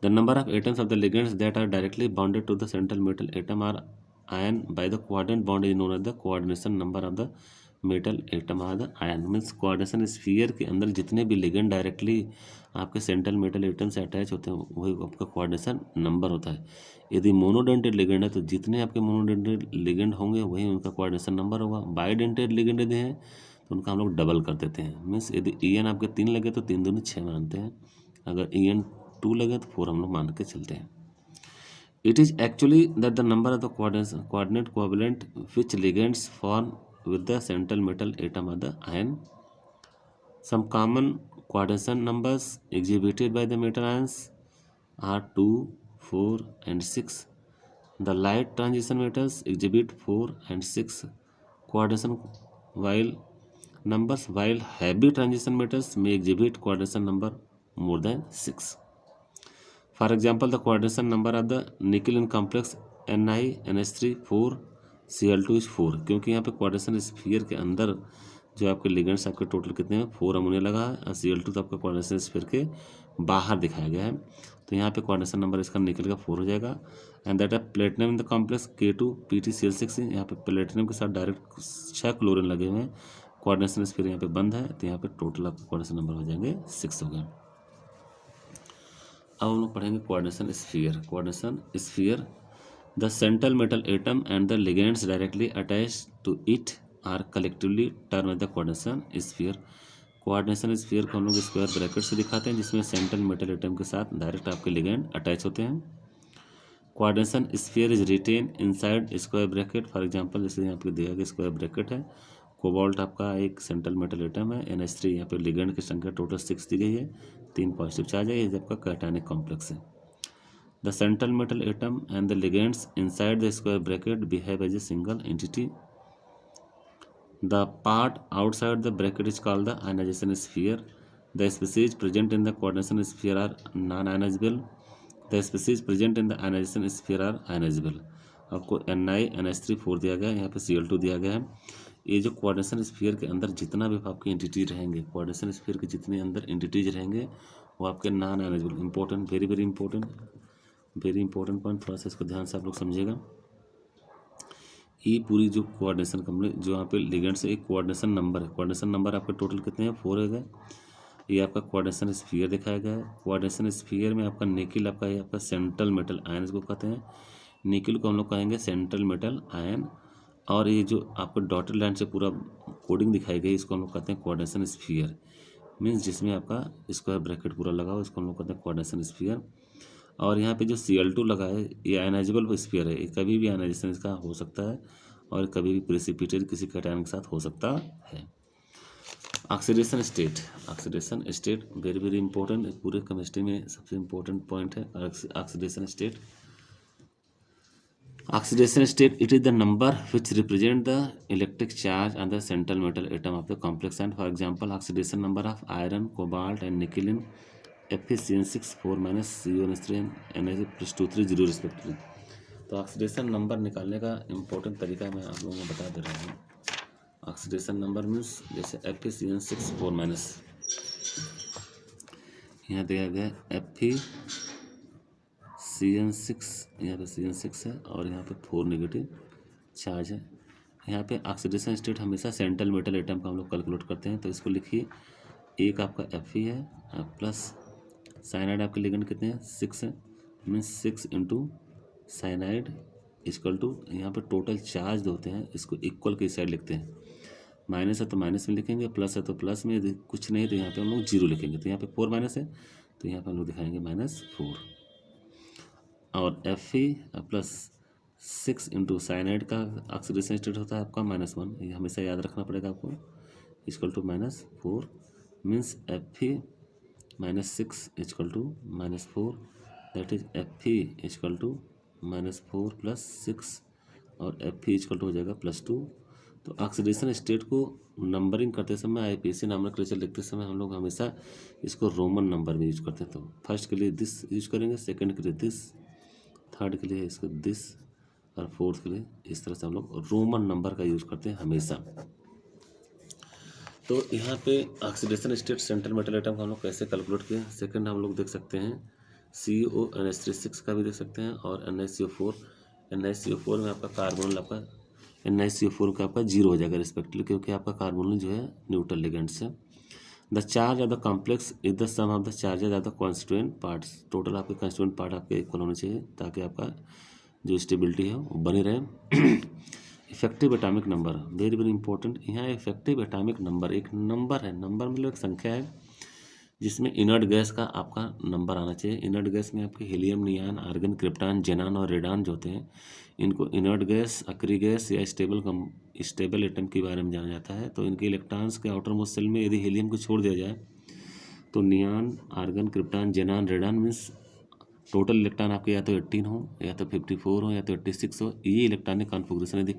the number of atoms of the ligands that are directly bonded to the central metal atom or ion by the coordinate bond is known as the coordination number of the metal atom or the ion। Means coordination sphere के अंदर जितने भी ligand directly आपके central metal atom से attach होते हैं वही आपका कोऑर्डिनेशन नंबर होता है। यदि मोनोडेंटेड लिगेंड है तो जितने आपके मोनोडेंटेड लिगेंड होंगे वही उनका कोऑर्डिनेशन नंबर होगा। बाइडेंटेड लिगेंड यदि हैं तो उनका हम लोग डबल कर देते हैं। मीन्स यदि EN आपके 3 लगे तो 3 दूनी 6 मानते हैं, अगर EN 2 लगे तो 4 हम लोग मान के चलते हैं। It is actually that the number of the coordinate covalent which ligands form with the central metal atom of the ion. Some common coordination numbers exhibited by the metal ions are 2, 4 and 6। The light transition metals exhibit 4 and 6 coordination while heavy transition metals may exhibit coordination number more than 6। For example, the coordination number of the nickel in complex NiNH3 4 Cl2 is 4। क्योंकि यहाँ पे coordination sphere के अंदर जो आपके ligands आपके total कितने हैं 4 अमोनिया लगा है और Cl2 तो आपका कोऑर्डिनेशन स्फीयर के बाहर दिखाया गया है। तो यहाँ पे कोऑर्डिनेशन नंबर इसका निकल का 4 हो जाएगा। एंड दैट है platinum in the complex K2 PtCl6। यहाँ पे प्लेटिनम के साथ डायरेक्ट 6 क्लोरीन लगे हुए हैं, कोऑर्डिनेशन स्फीयर यहाँ पे बंद है, तो यहाँ पे टोटल आपके कोऑर्डिनेशन नंबर हो जाएंगे 6 हो गए। अब हम लोग पढ़ेंगे coordination sphere. Coordination sphere, the central metal atom and the ligands directly attach to it are collectively term as the coordination sphere. Coordination sphere को हम लोग स्क्वायर ब्रैकेट से दिखाते हैं जिसमें सेंट्रल मेटल एटम के साथ डायरेक्ट आपके लिगेंड अटैच होते हैं। Coordination sphere is written inside square bracket. For example जैसे यहाँ पे दिया गया स्क्वायर ब्रैकेट है, कोबाल्ट आपका एक सेंट्रल मेटल एटम है, NH3 यहाँ पे लिगेंड की संख्या टोटल 6 दी गई है, 3 पॉजिटिव चार्ज है, ये आपका कैटायनिक कॉम्प्लेक्स है। The central metal atom and the ligands inside the square bracket behave as a single entity. The part outside the bracket is called the ionisation sphere. The species present in the coordination sphere are non ionisable. The species present in the ionisation sphere are ionisable. आपको NiNH3 4 दिया गया है, यहाँ पे Cl2 दिया गया है। ये जो कोऑर्डिनेशन स्फीयर के अंदर जितना भी आपके एंटिटी रहेंगे, कोऑर्डिनेशन स्फीयर के जितने अंदर एंटिटीज रहेंगे वो आपके non ionisable. Important, very very important point, थोड़ा सा इसको ध्यान से आप लोग समझिएगा। ये पूरी जो कोऑर्डिनेशन कंप्लीट जो यहाँ पे लिगेंड से एक कोऑर्डिनेशन नंबर है, कोऑर्डिनेशन नंबर आपके टोटल कितने हैं 4 है गए। ये आपका कोऑर्डिनेशन स्फीयर दिखाया गया है। कोऑर्डिनेशन स्फीयर में आपका निकिल आपका ये आपका सेंट्रल मेटल आयन इसको कहते हैं। निकिल को हम लोग कहेंगे सेंट्रल मेटल आयन, और ये जो आपको डॉटेड लाइन से पूरा कोडिंग दिखाई गई इसको हम लोग कहते हैं कोऑर्डिनेशन स्फीयर। मीन्स जिसमें आपका स्क्वायर ब्रैकेट पूरा लगा हो इसको हम लोग कहते हैं कोऑर्डिनेशन स्फीयर। और यहाँ पे जो Cl2 लगा है ये आयनाइजेबल स्फीयर है, ये कभी भी आयनाइजेशन इसका हो सकता है और कभी भी प्रेसिपिटेट किसी कैटायन के साथ हो सकता है। Oxidation state very very important, पूरे केमिस्ट्री में सबसे इंपॉर्टेंट पॉइंट है oxidation state. Oxidation state, it is the number which represent the electric charge on the central metal atom of the complex ion. For example, oxidation number of iron, cobalt and nickel in FeCN6 4 minus CuNH3 and Na+2 0 respectively। तो oxidation number निकालने का important तरीका मैं आप लोगों को बता दे रहा हूँ। ऑक्सीडेशन नंबर मीन्स जैसे FeCN6 4 माइनस, यहाँ दिया गया FeCN6, यहाँ पे CN6 है और यहाँ पे 4 नेगेटिव चार्ज है। यहाँ पे ऑक्सीडेशन स्टेट हमेशा सेंट्रल मेटल एटम का हम लोग कैलकुलेट करते हैं, तो इसको लिखिए, एक आपका Fe है प्लस साइनाइड आपके लिगेंड कितने हैं 6 है, मीन्स 6 इंटू साइनाइड इक्वल टू, यहाँ पे टोटल चार्ज होते हैं इसको इक्वल के साइड लिखते हैं, माइनस है तो माइनस में लिखेंगे, प्लस है तो प्लस में, यदि कुछ नहीं तो यहाँ पे हम लोग 0 लिखेंगे। तो यहाँ पे 4 माइनस है तो यहाँ पे हम लोग दिखाएंगे -4। और Fe प्लस 6 इंटू साइनाइड का ऑक्सीडेशन स्टेट होता है आपका -1, ये हमेशा याद रखना पड़ेगा आपको, equal to -4 means Fe -6 equal to -4, that is Fe equal to -4 + 6 और Fe इक्वल टू हो जाएगा +2। तो ऑक्सीडेशन स्टेट को नंबरिंग करते समय आईपीएसी नामक क्रिस्टल लिखते समय हम लोग हमेशा इसको रोमन नंबर में यूज करते हैं। तो फर्स्ट के लिए दिस यूज करेंगे, सेकंड के लिए दिस, थर्ड के लिए इसको दिस और फोर्थ के लिए इस तरह से हम लोग रोमन नंबर का यूज करते हैं हमेशा। तो यहाँ पे oxidation state central metal atom का हम लोग कैसे कैलकुलेट किए। सेकंड हम लोग देख सकते हैं CONH3 का भी देख सकते हैं और NiCO4 में आपका कार्बोनल आपका NiCO4 का आपका 0 हो जाएगा रिस्पेक्टिवली, क्योंकि आपका कार्बोनल जो है न्यूट्रल लिगेंड से। The charge of the complex is the sum of the charges of the constituent parts. Total आपके कॉन्स्टिट्यूएंट पार्ट आपके इक्वल होने चाहिए ताकि आपका जो स्टेबिलिटी है वो बनी रहे। Effective atomic number very very important. यहाँ इफेक्टिव एटॉमिक नंबर एक नंबर है, नंबर मतलब एक संख्या है जिसमें इनर्ट गैस का आपका नंबर आना चाहिए। इनर्ट गैस में आपके हीलियम, नियान, आर्गन, क्रिप्टॉन, जेनान और रेडान जो होते हैं इनको इनर्ट गैस, अक्री गैस या स्टेबल एटम के बारे में जाना जाता है। तो इनके इलेक्ट्रॉन्स के आउटर मोस्ट शेल में यदि हीलियम को छोड़ दिया जाए तो नियान, argon, krypton, जेनान, radon means total electron आपके या तो 18 हो या तो 54 हो या तो 86 हो। ये इलेक्ट्रॉनिक कॉन्फ़िगरेशन यदि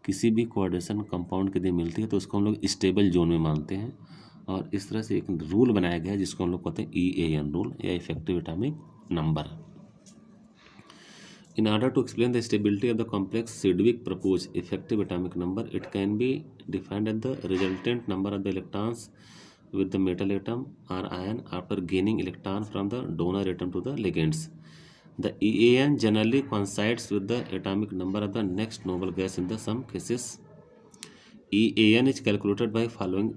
किसी भी कोऑर्डिनेशन कंपाउंड के लिए मिलती है तो उसको हम लोग स्टेबल जोन में मानते हैं। और इस तरह से एक रूल बनाया गया है जिसको हम लोग कहते हैं EAN रूल या effective atomic number. In order to explain the stability of the complex, Sedgwick proposed effective atomic number. It can be defined as the resultant number of the electrons with the metal atom or ion after gaining electron from the donor atom to the ligands. The EAN generally coincides with the atomic number of the next noble gas in the some cases. EAN is calculated by following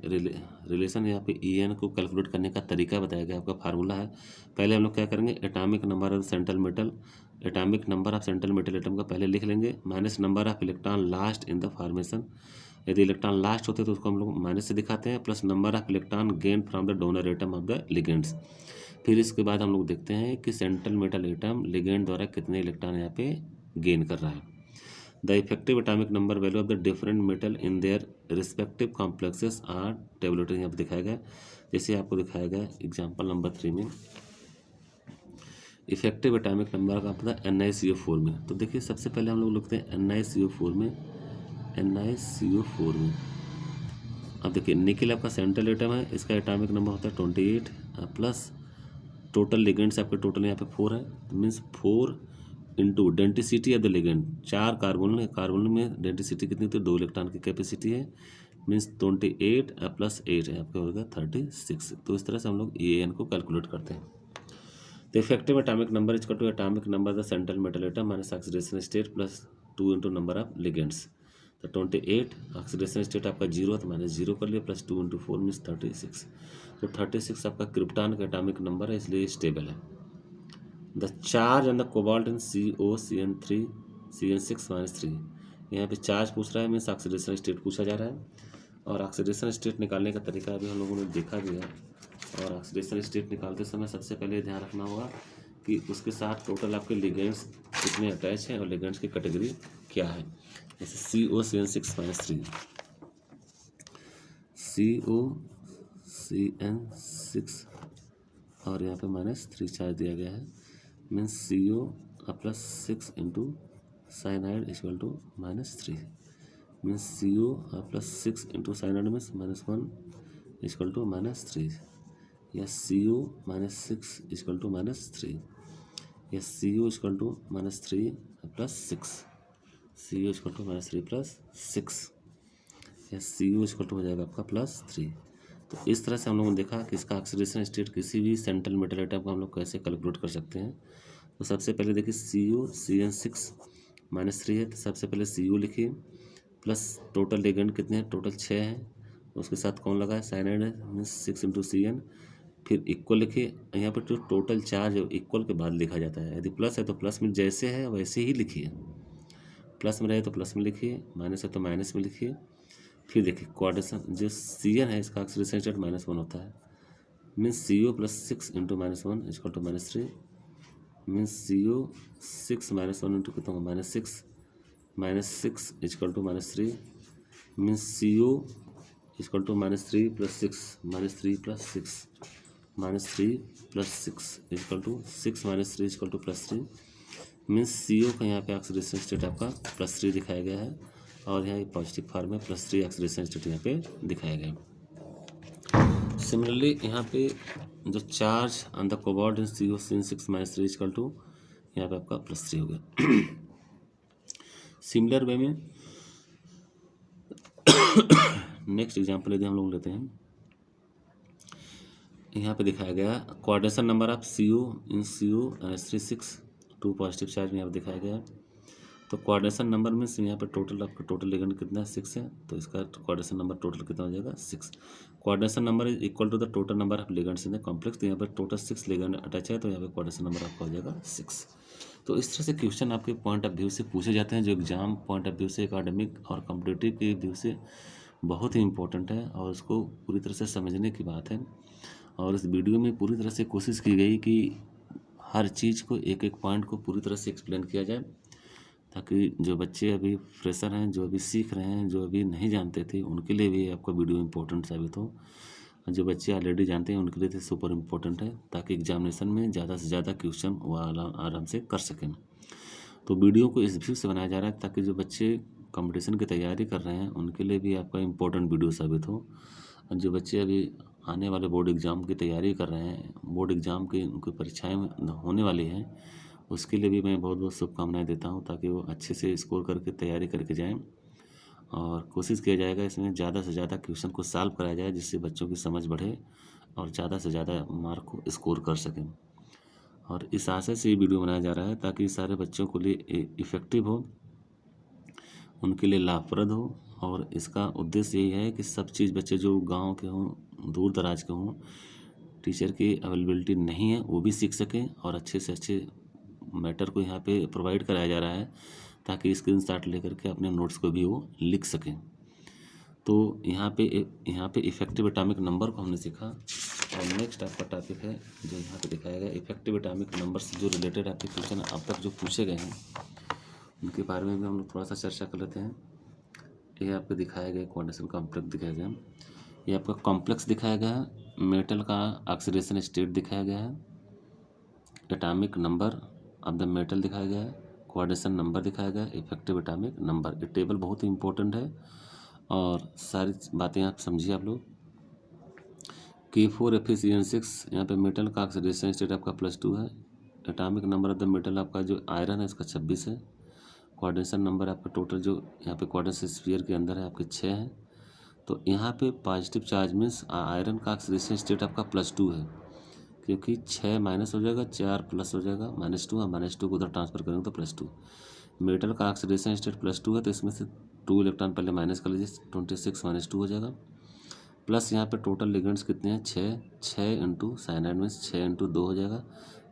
relation. यहाँ पे EAN को calculate करने का तरीका बताया गया, आपका formula है। पहले हम लोग क्या करेंगे, atomic number of central metal, atomic number of central metal atom का पहले लिख लेंगे, minus number of electron last in the formation. यदि इलेक्ट्रॉन लास्ट होते तो उसको हम लोग माइनस से दिखाते हैं, plus number of electron gain from the donor atom of the ligands. फिर इसके बाद हम लोग देखते हैं कि सेंट्रल मेटल एटम लिगेंड द्वारा कितने इलेक्ट्रॉन यहाँ पे गेन कर रहा है। The effective atomic number value of the different metal in their respective complexes are tabulated। यहाँ पर दिखाया गया, जैसे आपको दिखाया गया एग्जाम्पल नंबर 3 में इफेक्टिव एटॉमिक नंबर का पता NiCO4 में। तो देखिए सबसे पहले हम लोग लिखते हैं NiCO4 में, NiCO4 में। अब देखिए निकेल आपका सेंट्रल एटम है, इसका एटॉमिक नंबर होता है 28 प्लस टोटल लिगेंड्स आपके टोटल यहाँ पे 4 है, means 4 into denticity of the ligand. 4 carbon में डेंटिसिटी कितनी थी, 2 इलेक्ट्रॉन की कैपेसिटी है, मीन्स 28 प्लस 8 है आपका होगा 36। तो इस तरह से हम लोग EAN को कैलकुलेट करते हैं। तो effective atomic number is to atomic number the central metal atom minus oxidation state plus 2 into number of ligands. तो 28 ऑक्सीडेशन स्टेट आपका 0 तो माइनस 0 कर लिया, प्लस 2 इंटू 4 मीन्स 36। तो 36 आपका क्रिप्टॉन का एटॉमिक नंबर है, इसलिए स्टेबल है। The charge on the cobalt in COCN6-3 यहाँ पे चार्ज पूछ रहा है, मीन्स ऑक्सीडेशन स्टेट पूछा जा रहा है। और ऑक्सीडेशन स्टेट निकालने का तरीका अभी हम लोगों ने देखा भी है। और ऑक्सीडेशन स्टेट निकालते समय सबसे पहले ध्यान रखना होगा कि उसके साथ टोटल आपके लिगेंड्स कितने अटैच हैं और लिगेंड्स की कैटेगरी क्या है। जैसे COCN6-3 COCN6 और यहाँ पे -3 चार्ज दिया गया है, means CO plus 6 into cyanide equal to -3, means CO plus 6 into cyanide means -1 equal to -3, या CO -6 इक्वल टू -3, या CO equal to -3 plus 6, CO equal to -3 plus 6, या CO इक्वल टू हो जाएगा आपका +3। तो इस तरह से हम लोगों ने देखा कि इसका ऑक्सीडेशन स्टेट किसी भी सेंट्रल मेटल एटम को हम लोग कैसे कैलकुलेट कर सकते हैं। तो सबसे पहले देखिए COCN6-3 है, तो सबसे पहले CO लिखिए, प्लस टोटल लिगेंड कितने हैं, टोटल 6 हैं, उसके साथ कौन लगा है, साइनाइड है, मीन्स 6 इंटू CN। फिर इक्वल लिखिए, यहाँ पर जो टोटल चार्ज है इक्वल के बाद लिखा जाता है। यदि प्लस है तो प्लस में जैसे है वैसे ही लिखिए, प्लस में रहे तो प्लस में लिखिए, माइनस है तो माइनस में लिखिए। फिर देखिए कोऑर्डिनेशन जो CN है इसका ऑक्सीडेशन स्टेट -1 होता है, means CO plus 6 into -1 equal to -3, means CO 6 -1 into कितना होगा -6 equal to -3, means CO equal to -3 plus 6 -3 plus 6 -3 plus 6 equal to 6 -3 equal to +3, means CO का यहाँ पे ऑक्सीडेशन स्टेट आपका +3 दिखाया गया है और यहाँ पॉजिटिव फॉर्म में +3 ऑक्सीडेशन स्टेट यहाँ पे दिखाया गया है। सिमिलरली यहाँ पे जो charge on the cobalt in CO CN6 - 3 equal to यहाँ पे आपका +3 हो गया। सिमिलर वे में नेक्स्ट एग्जाम्पल यदि हम लोग लेते हैं, यहाँ पे दिखाया गया coordination number of CO in CO NH3 2 positive charge में यहाँ पे दिखाया गया है। तो कोऑर्डिनेशन नंबर में यहाँ पे टोटल आपका टोटल लिगेंड कितना है 6 है, तो इसका कोऑर्डिनेशन नंबर टोटल कितना हो जाएगा 6। Coordination number is equal to the total number of ligands in the complex, तो यहाँ पे टोटल 6 लिगेंड अटैच है, तो यहाँ पे कोऑर्डिनेशन नंबर आपका हो जाएगा 6। तो इस तरह से क्वेश्चन आपके पॉइंट ऑफ व्यू से पूछे जाते हैं, जो एग्जाम पॉइंट ऑफ व्यू से एकेडमिक और कॉम्पिटिटिव के व्यू से बहुत ही इंपॉर्टेंट है और उसको पूरी तरह से समझने की बात है। और इस वीडियो में पूरी तरह से कोशिश की गई कि हर चीज़ को एक एक पॉइंट को पूरी तरह से एक्सप्लेन किया जाए, ताकि जो बच्चे अभी फ्रेशर हैं, जो अभी सीख रहे हैं, जो अभी नहीं जानते थे, उनके लिए भी आपका वीडियो इंपॉर्टेंट साबित हो। जो बच्चे ऑलरेडी जानते हैं उनके लिए तो सुपर इम्पोर्टेंट है, ताकि एग्जामिनेशन में ज़्यादा से ज़्यादा क्वेश्चन वो आराम से कर सकें। तो वीडियो को इस व्यू से बनाया जा रहा है ताकि जो बच्चे कंपटीशन की तैयारी कर रहे हैं उनके लिए भी आपका इम्पोर्टेंट वीडियो साबित हो। और जो बच्चे अभी आने वाले बोर्ड एग्ज़ाम की तैयारी कर रहे हैं, बोर्ड एग्ज़ाम की उनकी परीक्षाएँ होने वाली हैं, उसके लिए भी मैं बहुत बहुत शुभकामनाएँ देता हूँ, ताकि वो अच्छे से स्कोर करके तैयारी करके जाएँ। और कोशिश किया जाएगा इसमें ज़्यादा से ज़्यादा क्वेश्चन को सॉल्व कराया जाए, जिससे बच्चों की समझ बढ़े और ज़्यादा से ज़्यादा मार्क को स्कोर कर सकें। और इस आशय से ये वीडियो बनाया जा रहा है ताकि सारे बच्चों के लिए इफ़ेक्टिव हो, उनके लिए लाभप्रद हो। और इसका उद्देश्य यही है कि सब चीज़ बच्चे जो गांव के हों, दूर दराज के हों, टीचर की अवेलेबिलिटी नहीं है, वो भी सीख सकें और अच्छे से अच्छे मैटर को यहाँ पे प्रोवाइड कराया जा रहा है, ताकि स्क्रीनशॉट लेकर के अपने नोट्स को भी वो लिख सकें। तो यहाँ पे इफेक्टिव एटॉमिक नंबर को हमने सीखा। और नेक्स्ट आपका टॉपिक है जो यहाँ पे दिखाया गया, इफेक्टिव एटॉमिक नंबर से जो रिलेटेड आपके क्वेश्चन अब तक जो पूछे गए हैं उनके बारे में भी हम लोग थोड़ा सा चर्चा कर लेते हैं। ये आपको दिखाया गया कोऑर्डिनेशन कॉम्प्लेक्स दिखाया गया, ये आपका कॉम्प्लेक्स दिखाया गया है, मेटल का ऑक्सीडेशन स्टेट दिखाया गया है, atomic number of the metal दिखाया गया है, कोऑर्डिनेशन नंबर दिखाया गया है, इफेक्टिव एटॉमिक नंबर। ये टेबल बहुत ही इंपॉर्टेंट है और सारी बातें आप समझिए आप लोग। K4 FeCN6 यहाँ पे मेटल का ऑक्सीडेशन स्टेट आपका +2 है, atomic number of the metal आपका जो आयरन है इसका 26 है, कोऑर्डिनेशन नंबर आपका टोटल जो यहाँ पे कोऑर्डिनेशन स्फीयर के अंदर है आपके 6 है। तो यहाँ पे पॉजिटिव चार्ज मीन्स आयरन का ऑक्सीडेशन स्टेट आपका +2 है, क्योंकि 6 माइनस हो जाएगा, 4 प्लस हो जाएगा, -2 और -2 को उधर ट्रांसफर करेंगे तो +2। मेटल का ऑक्सीडेशन स्टेट +2 है, तो इसमें से 2 इलेक्ट्रॉन पहले माइनस कर लीजिए, 26 - 2 हो जाएगा। प्लस यहाँ पे टोटल लिगेंड्स कितने हैं 6 इंटू साइनाइड मीन्स 6 इंटू 2 हो जाएगा,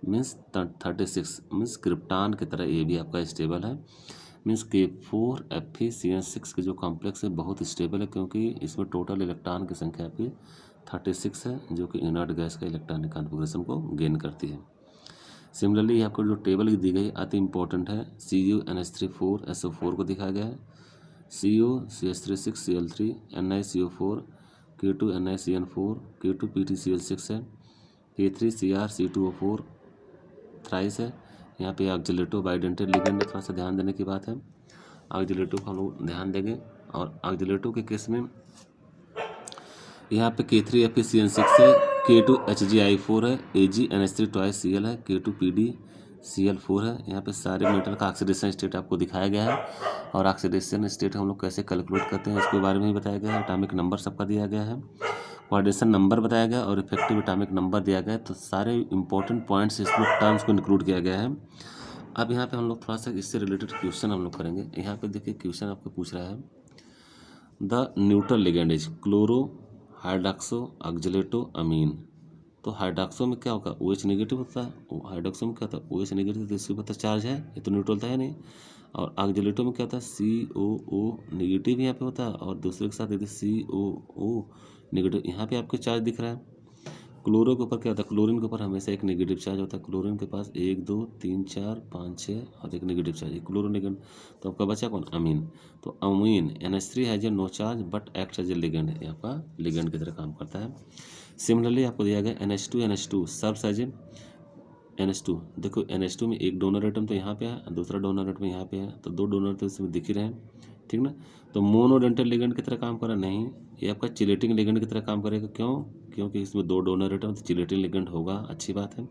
मीन्स 36 मीन्स क्रिप्टॉन की तरह ये भी आपका स्टेबल है। मीन्स K4 FeCN6 के जो कॉम्प्लेक्स है बहुत स्टेबल है, क्योंकि इसमें टोटल इलेक्ट्रॉन की संख्या आपकी 36 है, जो कि इनर्ट गैस का इलेक्ट्रॉनिक कॉन्फ़िगरेशन को गेन करती है। सिमिलरली आपको जो टेबल दी गई अति इंपॉर्टेंट है, CuNH3 SO4 को दिखाया गया है, CO CH36 Cl3 NiCO4 K2 NiCN4 K2 PtCl6 है, K3 Cr C2O4 थ्राइस है। यहाँ पे ऑक्जिलेटो बाइडेंटेड लिगेंड, थोड़ा सा ध्यान देने की बात है, ऑक्जिलेटो को हम लोग ध्यान देंगे। और ऑक्जिलेटो के केस में यहाँ पे K3 FeCN6 है, K2 HgI4 है, AgNH3 ट्वाइस Cl है, K2 PdCl4 है। यहाँ पे सारे मेटल का ऑक्सीडेशन स्टेट आपको दिखाया गया है, और ऑक्सीडेशन स्टेट हम लोग कैसे कैलकुलेट करते हैं इसके बारे में भी बताया गया है। एटॉमिक नंबर सबका दिया गया है, कोऑर्डिनेशन नंबर बताया गया और इफेक्टिव एटॉमिक नंबर दिया गया है। तो सारे इंपॉर्टेंट पॉइंट्स इसमें टर्म्स को इंक्लूड किया गया है। अब यहाँ पे हम लोग थोड़ा सा इससे रिलेटेड क्वेश्चन हम लोग करेंगे। यहाँ पे देखिए क्वेश्चन आपको पूछ रहा है, the neutral ligand is chloro hydroxo oxalato amine. तो हाइड्रॉक्सो में क्या होगा, OH नेगेटिव होता है, हाइड्रॉक्सो में क्या होता है OH नेगेटिव, तो इसके ऊपर चार्ज है, ये तो न्यूट्रल था है नहीं। और ऑक्जिलेटो में क्या होता है COO नेगेटिव यहाँ पे होता है, और दूसरे के साथ यदि COO नेगेटिव, यहाँ पे आपके चार्ज दिख रहा है। क्लोरो के ऊपर क्या होता है, क्लोरीन के ऊपर हमेशा एक नेगेटिव चार्ज होता है, क्लोरीन के पास 1 2 3 4 5 6 और एक नेगेटिव चार्ज, क्लोरो नेगेटिव। तो आपका बचा कौन, अमीन। तो amine NH3 has a no charge but act as a ligand, ये आपका लिगेंड की तरह काम करता है। सिमिलरली आपको दिया गया NH2 सर्व्स एज ए NH2, देखो NH2 में एक डोनर एटम तो यहाँ पे है, दूसरा डोनर एटम यहाँ पे है, तो दो डोनर तो इसमें दिख ही रहे हैं, ठीक ना। तो मोनोडेंटल लिगेंड की तरह काम कर रहा नहीं, ये आपका चिलेटिंग लिगेंड की तरह काम करेगा। क्यों? क्योंकि इसमें दो डोनर एटम, तो चिलेटिंग लिगेंड होगा, अच्छी बात है।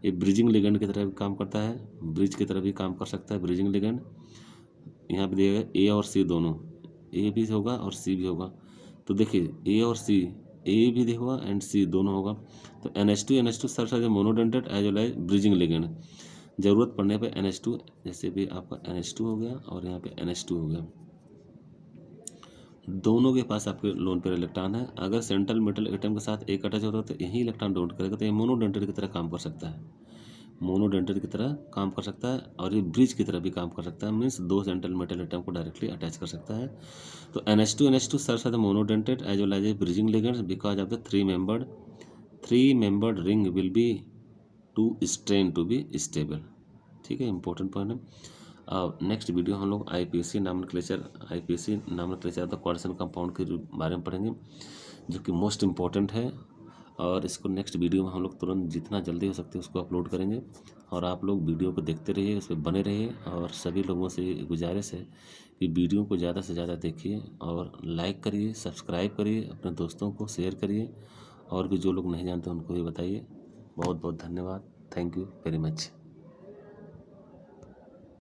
ये ब्रिजिंग लिगेंड की तरह भी काम करता है, ब्रिज की तरह भी काम कर सकता है ब्रिजिंग लिगेंड। यहाँ पे दिएगा ए और सी दोनों, ए भी होगा और सी भी होगा। तो देखिए ए और सी, ए भी होगा एंड सी दोनों होगा। तो NH2 serves as a monodentate as well as bridging ligand. ज़रूरत पड़ने पे NH2, जैसे भी आपका NH2 हो गया और यहाँ पे NH2 हो गया, दोनों के पास आपके लोन पेयर इलेक्ट्रॉन है। अगर सेंट्रल मेटल एटम के साथ एक अटैच होता है तो यही इलेक्ट्रॉन डोनेट करेगा, तो ये मोनोडेंटेट की तरह काम कर सकता है, मोनोडेंटेट की तरह काम कर सकता है। और ये ब्रिज की तरह भी काम कर सकता है, मीन्स दो सेंट्रल मेटल एटम को डायरेक्टली अटैच कर सकता है। तो NH2 serves as the monodentate as well as a bridging ligands because of the three membered ring will be too strain to be stable. ठीक है, इंपॉर्टेंट पॉइंट है। अब next video हम लोग IPC नॉमेनक्लेचर द क्वाड्रेशन कंपाउंड के बारे में पढ़ेंगे, जो कि मोस्ट इम्पॉर्टेंट है। और इसको नेक्स्ट वीडियो में हम लोग तुरंत जितना जल्दी हो सकते है उसको अपलोड करेंगे। और आप लोग वीडियो को देखते रहिए, उस पर बने रहिए। और सभी लोगों से गुजारिश है कि वीडियो को ज़्यादा से ज़्यादा देखिए और लाइक करिए, सब्सक्राइब करिए, अपने दोस्तों को शेयर करिए, और भी जो लोग नहीं जानते उनको भी बताइए। बहुत बहुत धन्यवाद। Thank you very much.